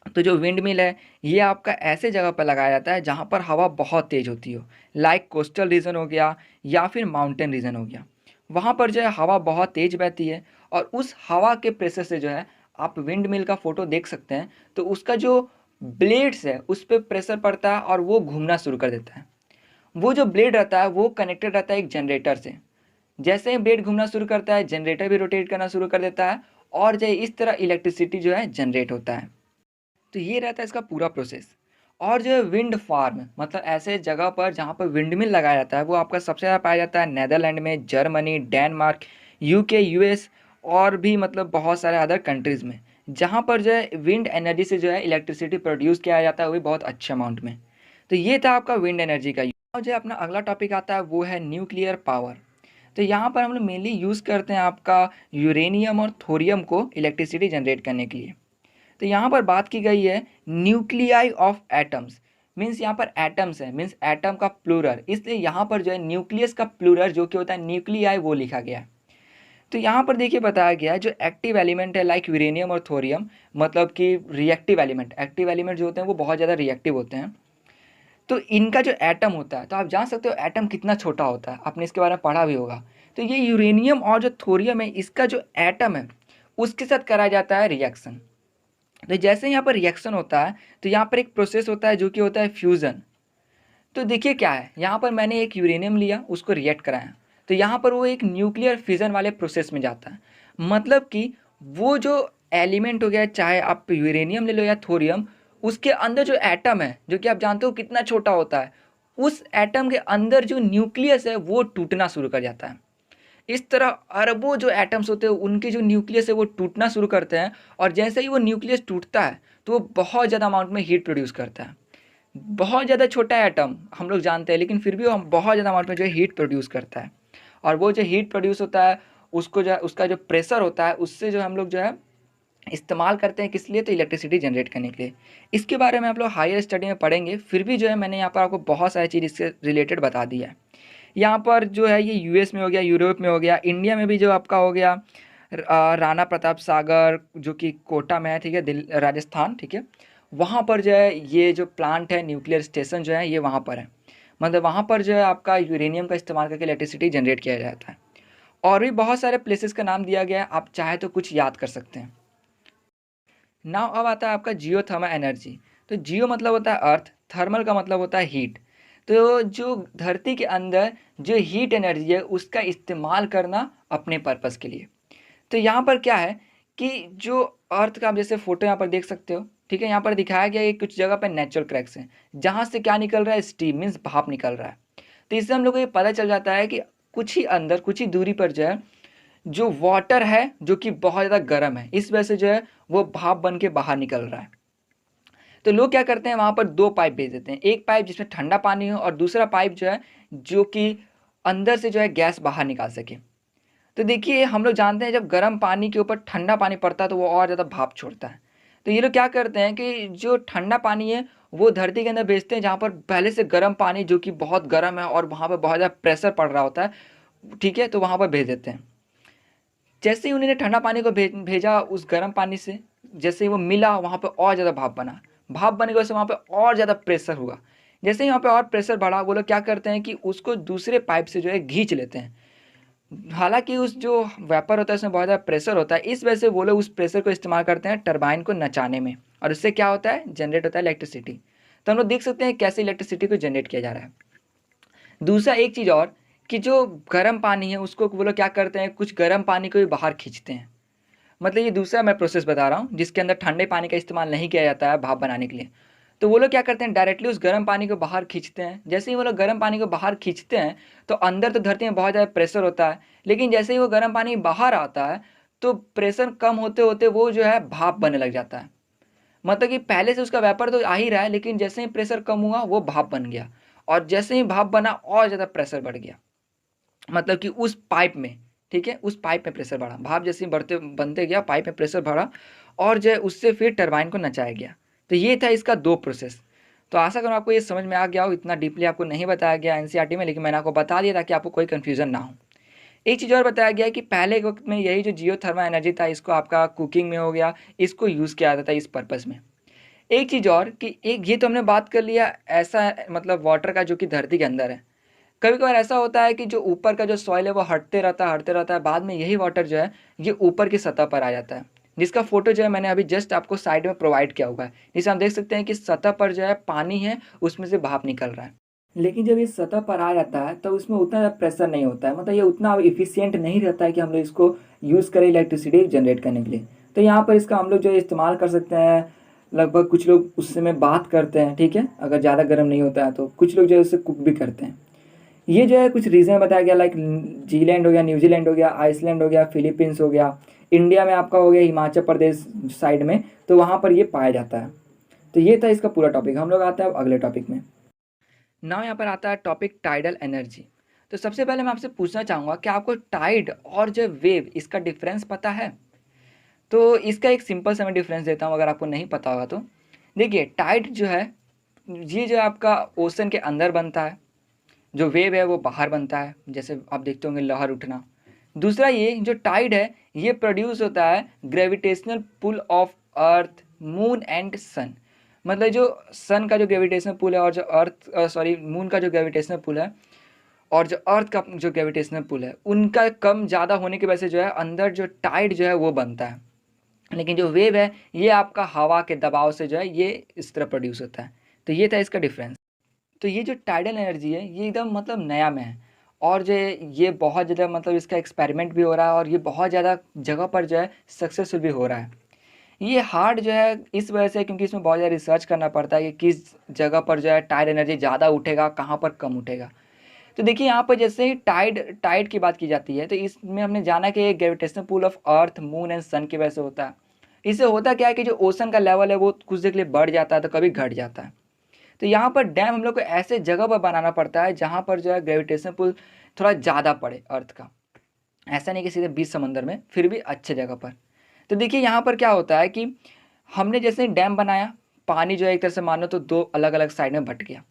तो जो विंड मिल है ये आपका ऐसे जगह पर लगाया जाता है जहाँ पर हवा बहुत तेज़ होती हो, लाइक कोस्टल रीजन हो गया या फिर माउंटेन रीजन हो गया। वहाँ पर जो है हवा बहुत तेज़ बहती है और उस हवा के प्रेशर से जो है आप विंड मिल का फ़ोटो देख सकते हैं, तो उसका जो ब्लेड्स है उस पर प्रेशर पड़ता है और वो घूमना शुरू कर देता है। वो जो ब्लेड रहता है वो कनेक्टेड रहता है एक जनरेटर से। जैसे ही ब्लेड घूमना शुरू करता है जनरेटर भी रोटेट करना शुरू कर देता है और जो है इस तरह इलेक्ट्रिसिटी जो है जनरेट होता है। तो ये रहता है इसका पूरा प्रोसेस। और जो है विंड फार्म, मतलब ऐसे जगह पर जहाँ पर विंड मिल लगाया जाता है वो आपका सबसे ज़्यादा पाया जाता है नेदरलैंड में, जर्मनी, डेनमार्क, यूके, यूएस और भी मतलब बहुत सारे अदर कंट्रीज़ में, जहाँ पर जो है विंड एनर्जी से जो है इलेक्ट्रिसिटी प्रोड्यूस किया जाता है वो भी बहुत अच्छे अमाउंट में। तो ये था आपका विंड एनर्जी का। और जो अपना अगला टॉपिक आता है वो है न्यूक्लियर पावर। तो यहाँ पर हम लोग मेनली यूज़ करते हैं आपका यूरेनियम और थोरियम को इलेक्ट्रिसिटी जनरेट करने के लिए। तो यहाँ पर बात की गई है न्यूक्लियाई ऑफ एटम्स, मीन्स यहाँ पर एटम्स है मीन्स एटम का प्लूरल, इसलिए यहाँ पर जो है न्यूक्लियस का प्लूरल जो कि होता है न्यूक्लियाई वो लिखा गया है। तो यहाँ पर देखिए बताया गया है जो एक्टिव एलिमेंट है लाइक यूरेनियम और थोरियम, मतलब कि रिएक्टिव एलिमेंट, एक्टिव एलिमेंट जो होते हैं वो बहुत ज़्यादा रिएक्टिव होते हैं। तो इनका जो एटम होता है, तो आप जान सकते हो एटम कितना छोटा होता है, आपने इसके बारे में पढ़ा भी होगा। तो ये यूरेनियम और जो थोरियम है इसका जो एटम है उसके साथ कराया जाता है रिएक्शन। तो जैसे यहाँ पर रिएक्शन होता है तो यहाँ पर एक प्रोसेस होता है जो कि होता है फ्यूज़न। तो देखिए क्या है, यहाँ पर मैंने एक यूरेनियम लिया उसको रिएक्ट कराया, तो यहाँ पर वो एक न्यूक्लियर फिजन वाले प्रोसेस में जाता है। मतलब कि वो जो एलिमेंट हो गया चाहे आप यूरेनियम ले लो या थोरियम, उसके अंदर जो एटम है जो कि आप जानते हो कितना छोटा होता है, उस एटम के अंदर जो न्यूक्लियस है वो टूटना शुरू कर जाता है। इस तरह अरबों जो एटम्स होते हैं उनके जो न्यूक्लियस है वो टूटना शुरू करते हैं और जैसे ही वो न्यूक्लियस टूटता है तो वो बहुत ज़्यादा अमाउंट में हीट प्रोड्यूस करता है। बहुत ज़्यादा छोटा एटम हम लोग जानते हैं लेकिन फिर भी वो हम बहुत ज़्यादा अमाउंट में जो है हीट प्रोड्यूस करता है। और वो जो हीट प्रोड्यूस होता है उसको जो है उसका जो प्रेशर होता है उससे जो हम लोग जो है इस्तेमाल करते हैं किस लिए, तो इलेक्ट्रिसिटी जनरेट करने के लिए। इसके बारे में आप लोग हायर स्टडी में पढ़ेंगे, फिर भी जो है मैंने यहाँ पर आपको बहुत सारी चीज़ इससे रिलेटेड बता दी है। यहाँ पर जो है ये यूएस में हो गया, यूरोप में हो गया, इंडिया में भी जो आपका हो गया राणा प्रताप सागर जो कि कोटा में है, ठीक है, दिल्ली राजस्थान, ठीक है, वहाँ पर जो है ये जो प्लांट है न्यूक्लियर स्टेशन जो है ये वहाँ पर है। मतलब वहाँ पर जो है आपका यूरेनियम का इस्तेमाल करके इलेक्ट्रिसिटी जनरेट किया जाता है। और भी बहुत सारे प्लेसेस का नाम दिया गया है, आप चाहे तो कुछ याद कर सकते हैं। नाउ अब आता है आपका जियो थर्मल एनर्जी। तो जियो मतलब होता है अर्थ, थर्मल का मतलब होता है हीट। तो जो धरती के अंदर जो हीट एनर्जी है उसका इस्तेमाल करना अपने पर्पस के लिए। तो यहाँ पर क्या है कि जो अर्थ का आप जैसे फोटो यहाँ पर देख सकते हो, ठीक है, यहाँ पर दिखाया गया है कुछ जगह पर नेचुरल क्रैक्स हैं जहाँ से क्या निकल रहा है, स्टीम मीन्स भाप निकल रहा है। तो इससे हम लोग को ये पता चल जाता है कि कुछ ही अंदर कुछ ही दूरी पर जो है जो वाटर है जो कि बहुत ज़्यादा गर्म है, इस वजह से जो है वो भाप बन के बाहर निकल रहा है। तो लोग क्या करते हैं, वहाँ पर दो पाइप भेज देते हैं, एक पाइप जिसमें ठंडा पानी हो और दूसरा पाइप जो है जो कि अंदर से जो है गैस बाहर निकाल सके। तो देखिए हम लोग जानते हैं जब गर्म पानी के ऊपर ठंडा पानी पड़ता है तो वो और ज़्यादा भाप छोड़ता है। तो ये लोग क्या करते हैं कि जो ठंडा पानी है वो धरती के अंदर भेजते हैं जहाँ पर पहले से गर्म पानी जो कि बहुत गर्म है और वहाँ पर बहुत ज़्यादा प्रेशर पड़ रहा होता है, ठीक है, तो वहाँ पर भेज देते हैं। जैसे ही उन्होंने ठंडा पानी को भेजा उस गर्म पानी से, जैसे ही वो मिला वहाँ पे और ज़्यादा भाप बना, भाप बनने की वजह से वहाँ पे और ज़्यादा प्रेशर हुआ। जैसे ही वहाँ पे और प्रेशर बढ़ा वो लोग क्या करते हैं कि उसको दूसरे पाइप से जो है खींच लेते हैं। हालांकि उस जो वेपर होता है उसमें बहुत ज़्यादा प्रेशर होता है, इस वजह से वो लोग उस प्रेशर को इस्तेमाल करते हैं टरबाइन को नचाने में, और उससे क्या होता है, जनरेट होता है इलेक्ट्रिसिटी। तो हम लोग देख सकते हैं कैसे इलेक्ट्रिसिटी को जनरेट किया जा रहा है। दूसरा एक चीज़ और कि जो गर्म पानी है उसको वो लोग क्या करते हैं, कुछ गर्म पानी को भी बाहर खींचते हैं। मतलब ये दूसरा मैं प्रोसेस बता रहा हूँ जिसके अंदर ठंडे पानी का इस्तेमाल नहीं किया जाता है भाप बनाने के लिए। तो वो लोग क्या करते हैं, डायरेक्टली उस गर्म पानी को बाहर खींचते हैं। जैसे ही वो लोग गर्म पानी को बाहर खींचते हैं तो अंदर तो धरती में बहुत ज़्यादा प्रेशर होता है, लेकिन जैसे ही वो गर्म पानी बाहर आता है तो प्रेशर कम होते होते वो जो है भाप बनने लग जाता है। मतलब कि पहले से उसका वेपर तो आ ही रहा है, लेकिन जैसे ही प्रेशर कम हुआ वो भाप बन गया, और जैसे ही भाप बना और ज़्यादा प्रेशर बढ़ गया। मतलब कि उस पाइप में, ठीक है, उस पाइप में प्रेशर बढ़ा, भाप जैसे ही बढ़ते बनते गया पाइप में प्रेशर बढ़ा, और जो है उससे फिर टरबाइन को नचाया गया। तो ये था इसका दो प्रोसेस। तो आशा करूँ आपको ये समझ में आ गया हो, इतना डीपली आपको नहीं बताया गया एनसीईआरटी में, लेकिन मैंने आपको बता दिया ताकि आपको कोई कन्फ्यूज़न ना हो। एक चीज़ और बताया गया है कि पहले के वक्त में यही जो जियोथर्मल एनर्जी था इसको आपका कुकिंग में हो गया, इसको यूज़ किया जाता था इस पर्पज़ में। एक चीज़ और कि एक ये तो हमने बात कर लिया ऐसा मतलब वाटर का जो कि धरती के अंदर है। कभी कभार ऐसा होता है कि जो ऊपर का जो सॉइल है वो हटते रहता है, बाद में यही वाटर जो है ये ऊपर की सतह पर आ जाता है, जिसका फोटो जो है मैंने अभी जस्ट आपको साइड में प्रोवाइड किया हुआ है, जिसे हम देख सकते हैं कि सतह पर जो है पानी है उसमें से भाप निकल रहा है। लेकिन जब ये सतह पर आ जाता है तो उसमें उतना ज़्यादा प्रेशर नहीं होता है, मतलब ये उतना इफिशियंट नहीं रहता है कि हम लोग इसको यूज़ करें इलेक्ट्रिसिटी जनरेट करने के लिए। तो यहाँ पर इसका हम लोग जो है इस्तेमाल कर सकते हैं। लगभग कुछ लोग उससे में बात करते हैं, ठीक है, अगर ज़्यादा गर्म नहीं होता है तो कुछ लोग जो है उससे कुक भी करते हैं। ये जो है कुछ रीज़न बताया गया, लाइक जीलैंड हो गया, न्यूजीलैंड हो गया, आइसलैंड हो गया, फिलीपींस हो गया, इंडिया में आपका हो गया हिमाचल प्रदेश साइड में, तो वहाँ पर ये पाया जाता है। तो ये था इसका पूरा टॉपिक। हम लोग आते हैं अब अगले टॉपिक में। नाउ यहाँ पर आता है टॉपिक टाइडल एनर्जी। तो सबसे पहले मैं आपसे पूछना चाहूँगा कि आपको टाइड और जो वेव इसका डिफरेंस पता है? तो इसका एक सिंपल सा मैं डिफरेंस देता हूँ अगर आपको नहीं पता होगा तो। देखिए टाइड जो है ये जो आपका ओशन के अंदर बनता है, जो वेव है वो बाहर बनता है, जैसे आप देखते होंगे लहर उठना। दूसरा ये जो टाइड है ये प्रोड्यूस होता है gravitational pull of earth, moon and sun. मतलब जो सन का जो ग्रेविटेशनल पुल है और जो मून का जो ग्रेविटेशनल पुल है और जो अर्थ का जो ग्रेविटेशनल पुल है उनका कम ज़्यादा होने की वजह से जो है अंदर जो टाइड जो है वो बनता है। लेकिन जो वेव है ये आपका हवा के दबाव से जो है ये इस तरह प्रोड्यूस होता है। तो ये था इसका डिफरेंस। तो ये जो टाइडल एनर्जी है ये एकदम मतलब नया में है, और जो है ये बहुत ज़्यादा मतलब इसका एक्सपेरिमेंट भी हो रहा है और ये बहुत ज़्यादा जगह पर जो है सक्सेसफुल भी हो रहा है। ये हार्ड जो है इस वजह से क्योंकि इसमें बहुत ज़्यादा रिसर्च करना पड़ता है कि किस जगह पर जो है टाइड एनर्जी ज़्यादा उठेगा, कहाँ पर कम उठेगा। तो देखिए यहाँ पर जैसे ही टाइड टाइड की बात की जाती है तो इसमें हमने जाना कि gravitational pull of earth, moon and sun की वजह से होता है। इससे होता क्या है कि जो ओशन का लेवल है वो कुछ देर के लिए बढ़ जाता है तो कभी घट जाता है। तो यहाँ पर डैम हम लोग को ऐसे जगह पर बनाना पड़ता है जहाँ पर जो है ग्रेविटेशनल पुल थोड़ा ज़्यादा पड़े अर्थ का, ऐसा नहीं कि सीधे बीच समंदर में, फिर भी अच्छे जगह पर। तो देखिए यहाँ पर क्या होता है कि हमने जैसे डैम बनाया, पानी जो है एक तरह से मानो तो दो अलग अलग साइड में बट गया।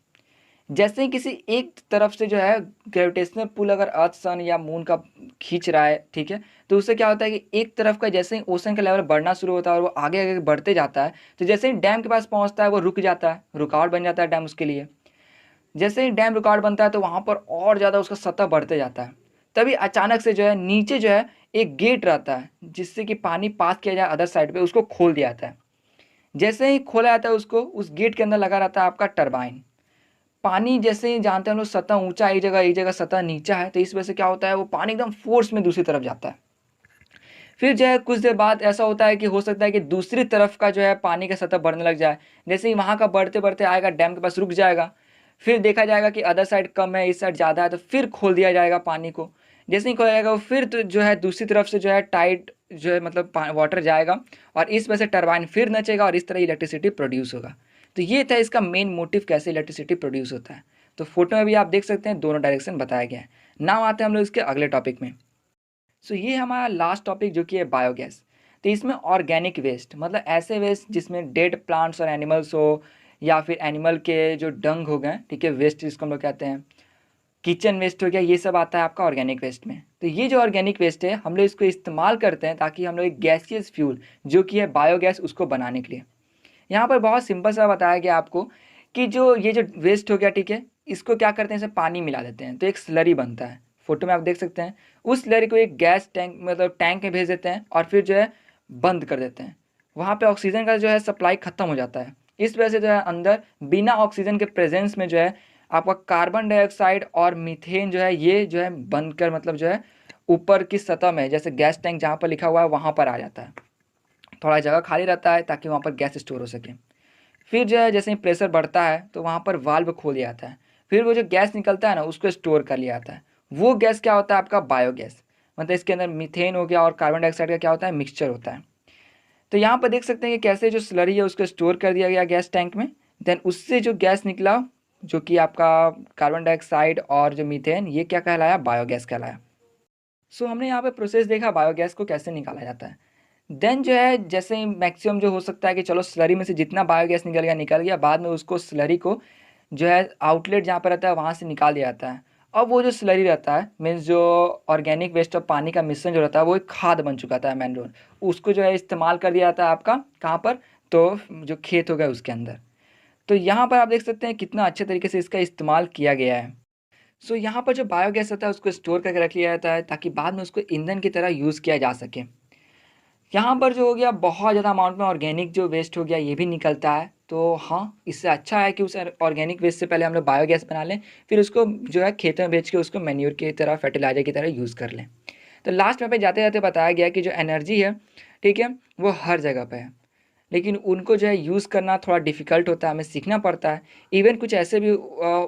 जैसे ही किसी एक तरफ से जो है ग्रेविटेशनल पुल अगर अर्थ, सन या मून का खींच रहा है, ठीक है, तो उससे क्या होता है कि एक तरफ का जैसे ही ओशन का लेवल बढ़ना शुरू होता है और वो आगे आगे बढ़ते जाता है, तो जैसे ही डैम के पास पहुंचता है वो रुक जाता है, रुकावट बन जाता है डैम उसके लिए। जैसे ही डैम रुकावट बनता है तो वहाँ पर और ज़्यादा उसका सतह बढ़ते जाता है। तभी अचानक से जो है नीचे जो है एक गेट रहता है जिससे कि पानी पास किया जाए अदर साइड पे, उसको खोल दिया जाता है। जैसे ही खोला जाता है उसको, उस गेट के अंदर लगा रहता है आपका टरबाइन। पानी जैसे ही जानते हैं हम लोग सतह ऊँचा एक जगह सतह नीचा है, तो इस वजह से क्या होता है वो पानी एकदम फ़ोर्स में दूसरी तरफ जाता है। फिर जो है कुछ देर बाद ऐसा होता है कि हो सकता है कि दूसरी तरफ का जो है पानी का सतह बढ़ने लग जाए। जैसे ही वहाँ का बढ़ते-बढ़ते आएगा डैम के पास रुक जाएगा। फिर देखा जाएगा कि अदर साइड कम है, इस साइड ज़्यादा है, तो फिर खोल दिया जाएगा पानी को। जैसे ही खोला जाएगा वो फिर तो जो है दूसरी तरफ से जो है टाइड जो है मतलब पा वाटर जाएगा और इस वजह से टरबाइन फिर नचेगा और इस तरह इलेक्ट्रिसिटी प्रोड्यूस होगा। तो ये था इसका मेन मोटिव कैसे इलेक्ट्रिसिटी प्रोड्यूस होता है। तो फोटो में भी आप देख सकते हैं दोनों डायरेक्शन बताया गया है। नाउ आते हैं हम लोग इसके अगले टॉपिक में। सो ये हमारा लास्ट टॉपिक जो कि है बायोगैस। तो इसमें ऑर्गेनिक वेस्ट मतलब ऐसे वेस्ट जिसमें डेड प्लांट्स और एनिमल्स हो या फिर एनिमल के जो डंग हो गए, ठीक है, वेस्ट जिसको हम लोग कहते हैं, किचन वेस्ट हो गया, ये सब आता है आपका ऑर्गेनिक वेस्ट में। तो ये जो ऑर्गेनिक वेस्ट है हम लोग इसको इस्तेमाल करते हैं ताकि हम लोग एक गैसियस फ्यूल जो कि है बायोगैस उसको बनाने के लिए। यहाँ पर बहुत सिंपल सा बताया गया आपको कि जो ये जो वेस्ट हो गया, ठीक है, इसको क्या करते हैं, इसे पानी मिला देते हैं तो एक स्लरी बनता है। फोटो में आप देख सकते हैं उस स्लरी को एक गैस टैंक मतलब टैंक में भेज देते हैं और फिर जो है बंद कर देते हैं। वहाँ पे ऑक्सीजन का जो है सप्लाई खत्म हो जाता है। इस वजह से जो है अंदर बिना ऑक्सीजन के प्रेजेंस में जो है आपका कार्बन डाइऑक्साइड और मीथेन जो है ये जो है बनकर मतलब जो है ऊपर की सतह में जैसे गैस टैंक जहाँ पर लिखा हुआ है वहाँ पर आ जाता है। थोड़ा जगह खाली रहता है ताकि वहाँ पर गैस स्टोर हो सके। फिर जो है जैसे ही प्रेशर बढ़ता है तो वहाँ पर वाल्व खोल दिया जाता है। फिर वो जो गैस निकलता है ना उसको स्टोर कर लिया जाता है। वो गैस क्या होता है आपका बायोगैस। मतलब इसके अंदर मीथेन हो गया और कार्बन डाइऑक्साइड का क्या होता है मिक्सचर होता है। तो यहाँ पर देख सकते हैं कि कैसे जो स्लरी है उसको स्टोर कर दिया गया गैस टैंक में। देन उससे जो गैस निकला जो कि आपका कार्बन डाइऑक्साइड और जो मीथेन ये क्या कहलाया बायोगैस कहलाया। सो हमने यहाँ पे प्रोसेस देखा बायोगैस को कैसे निकाला जाता है। देन जो है जैसे ही मैक्सिमम जो हो सकता है कि चलो स्लरी में से जितना बायोगैस निकल गया बाद में उसको स्लरी को जो है आउटलेट जहाँ पर रहता है वहाँ से निकाल दिया जाता है। अब वो जो स्लरी रहता है मीन्स जो ऑर्गेनिक वेस्ट और पानी का मिश्रण जो रहता है वो एक खाद बन चुका था मैनूर। उसको जो है इस्तेमाल कर दिया जाता है आपका कहाँ पर, तो जो खेत हो गया उसके अंदर। तो यहाँ पर आप देख सकते हैं कितना अच्छे तरीके से इसका इस्तेमाल किया गया है। सो यहाँ पर जो बायोगैस होता है उसको स्टोर करके रख लिया जाता है ताकि बाद में उसको ईंधन की तरह यूज़ किया जा सके। यहाँ पर जो हो गया बहुत ज़्यादा अमाउंट में ऑर्गेनिक जो वेस्ट हो गया ये भी निकलता है। तो हाँ, इससे अच्छा है कि उस ऑर्गेनिक वेस्ट से पहले हम लोग बायोगैस बना लें, फिर उसको जो है खेतों में बेच के उसको मैन्योर की तरह फर्टिलाइज़र की तरह यूज़ कर लें। तो लास्ट में पे जाते-जाते बताया गया कि जो एनर्जी है, ठीक है, वो हर जगह पे है। लेकिन उनको जो है यूज़ करना थोड़ा डिफ़िकल्ट होता है, हमें सीखना पड़ता है। इवन कुछ ऐसे भी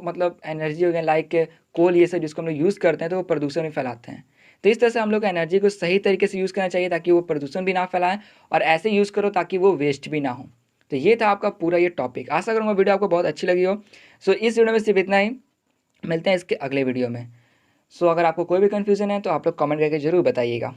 मतलब एनर्जी हो गया लाइक कोल ये सब जिसको हम लोग यूज़ करते हैं तो वो प्रदूषण भी फैलाते हैं। तो इस तरह से हम लोग को एनर्जी को सही तरीके से यूज़ करना चाहिए ताकि वो प्रदूषण भी ना फैलाएँ और ऐसे यूज़ करो ताकि वो वेस्ट भी ना हो। तो ये था आपका पूरा ये टॉपिक। आशा करूँगा वीडियो आपको बहुत अच्छी लगी हो। सो इस वीडियो में सिर्फ़ इतना ही। मिलते हैं इसके अगले वीडियो में। सो अगर आपको कोई भी कन्फ्यूज़न है तो आप लोग कमेंट करके ज़रूर बताइएगा।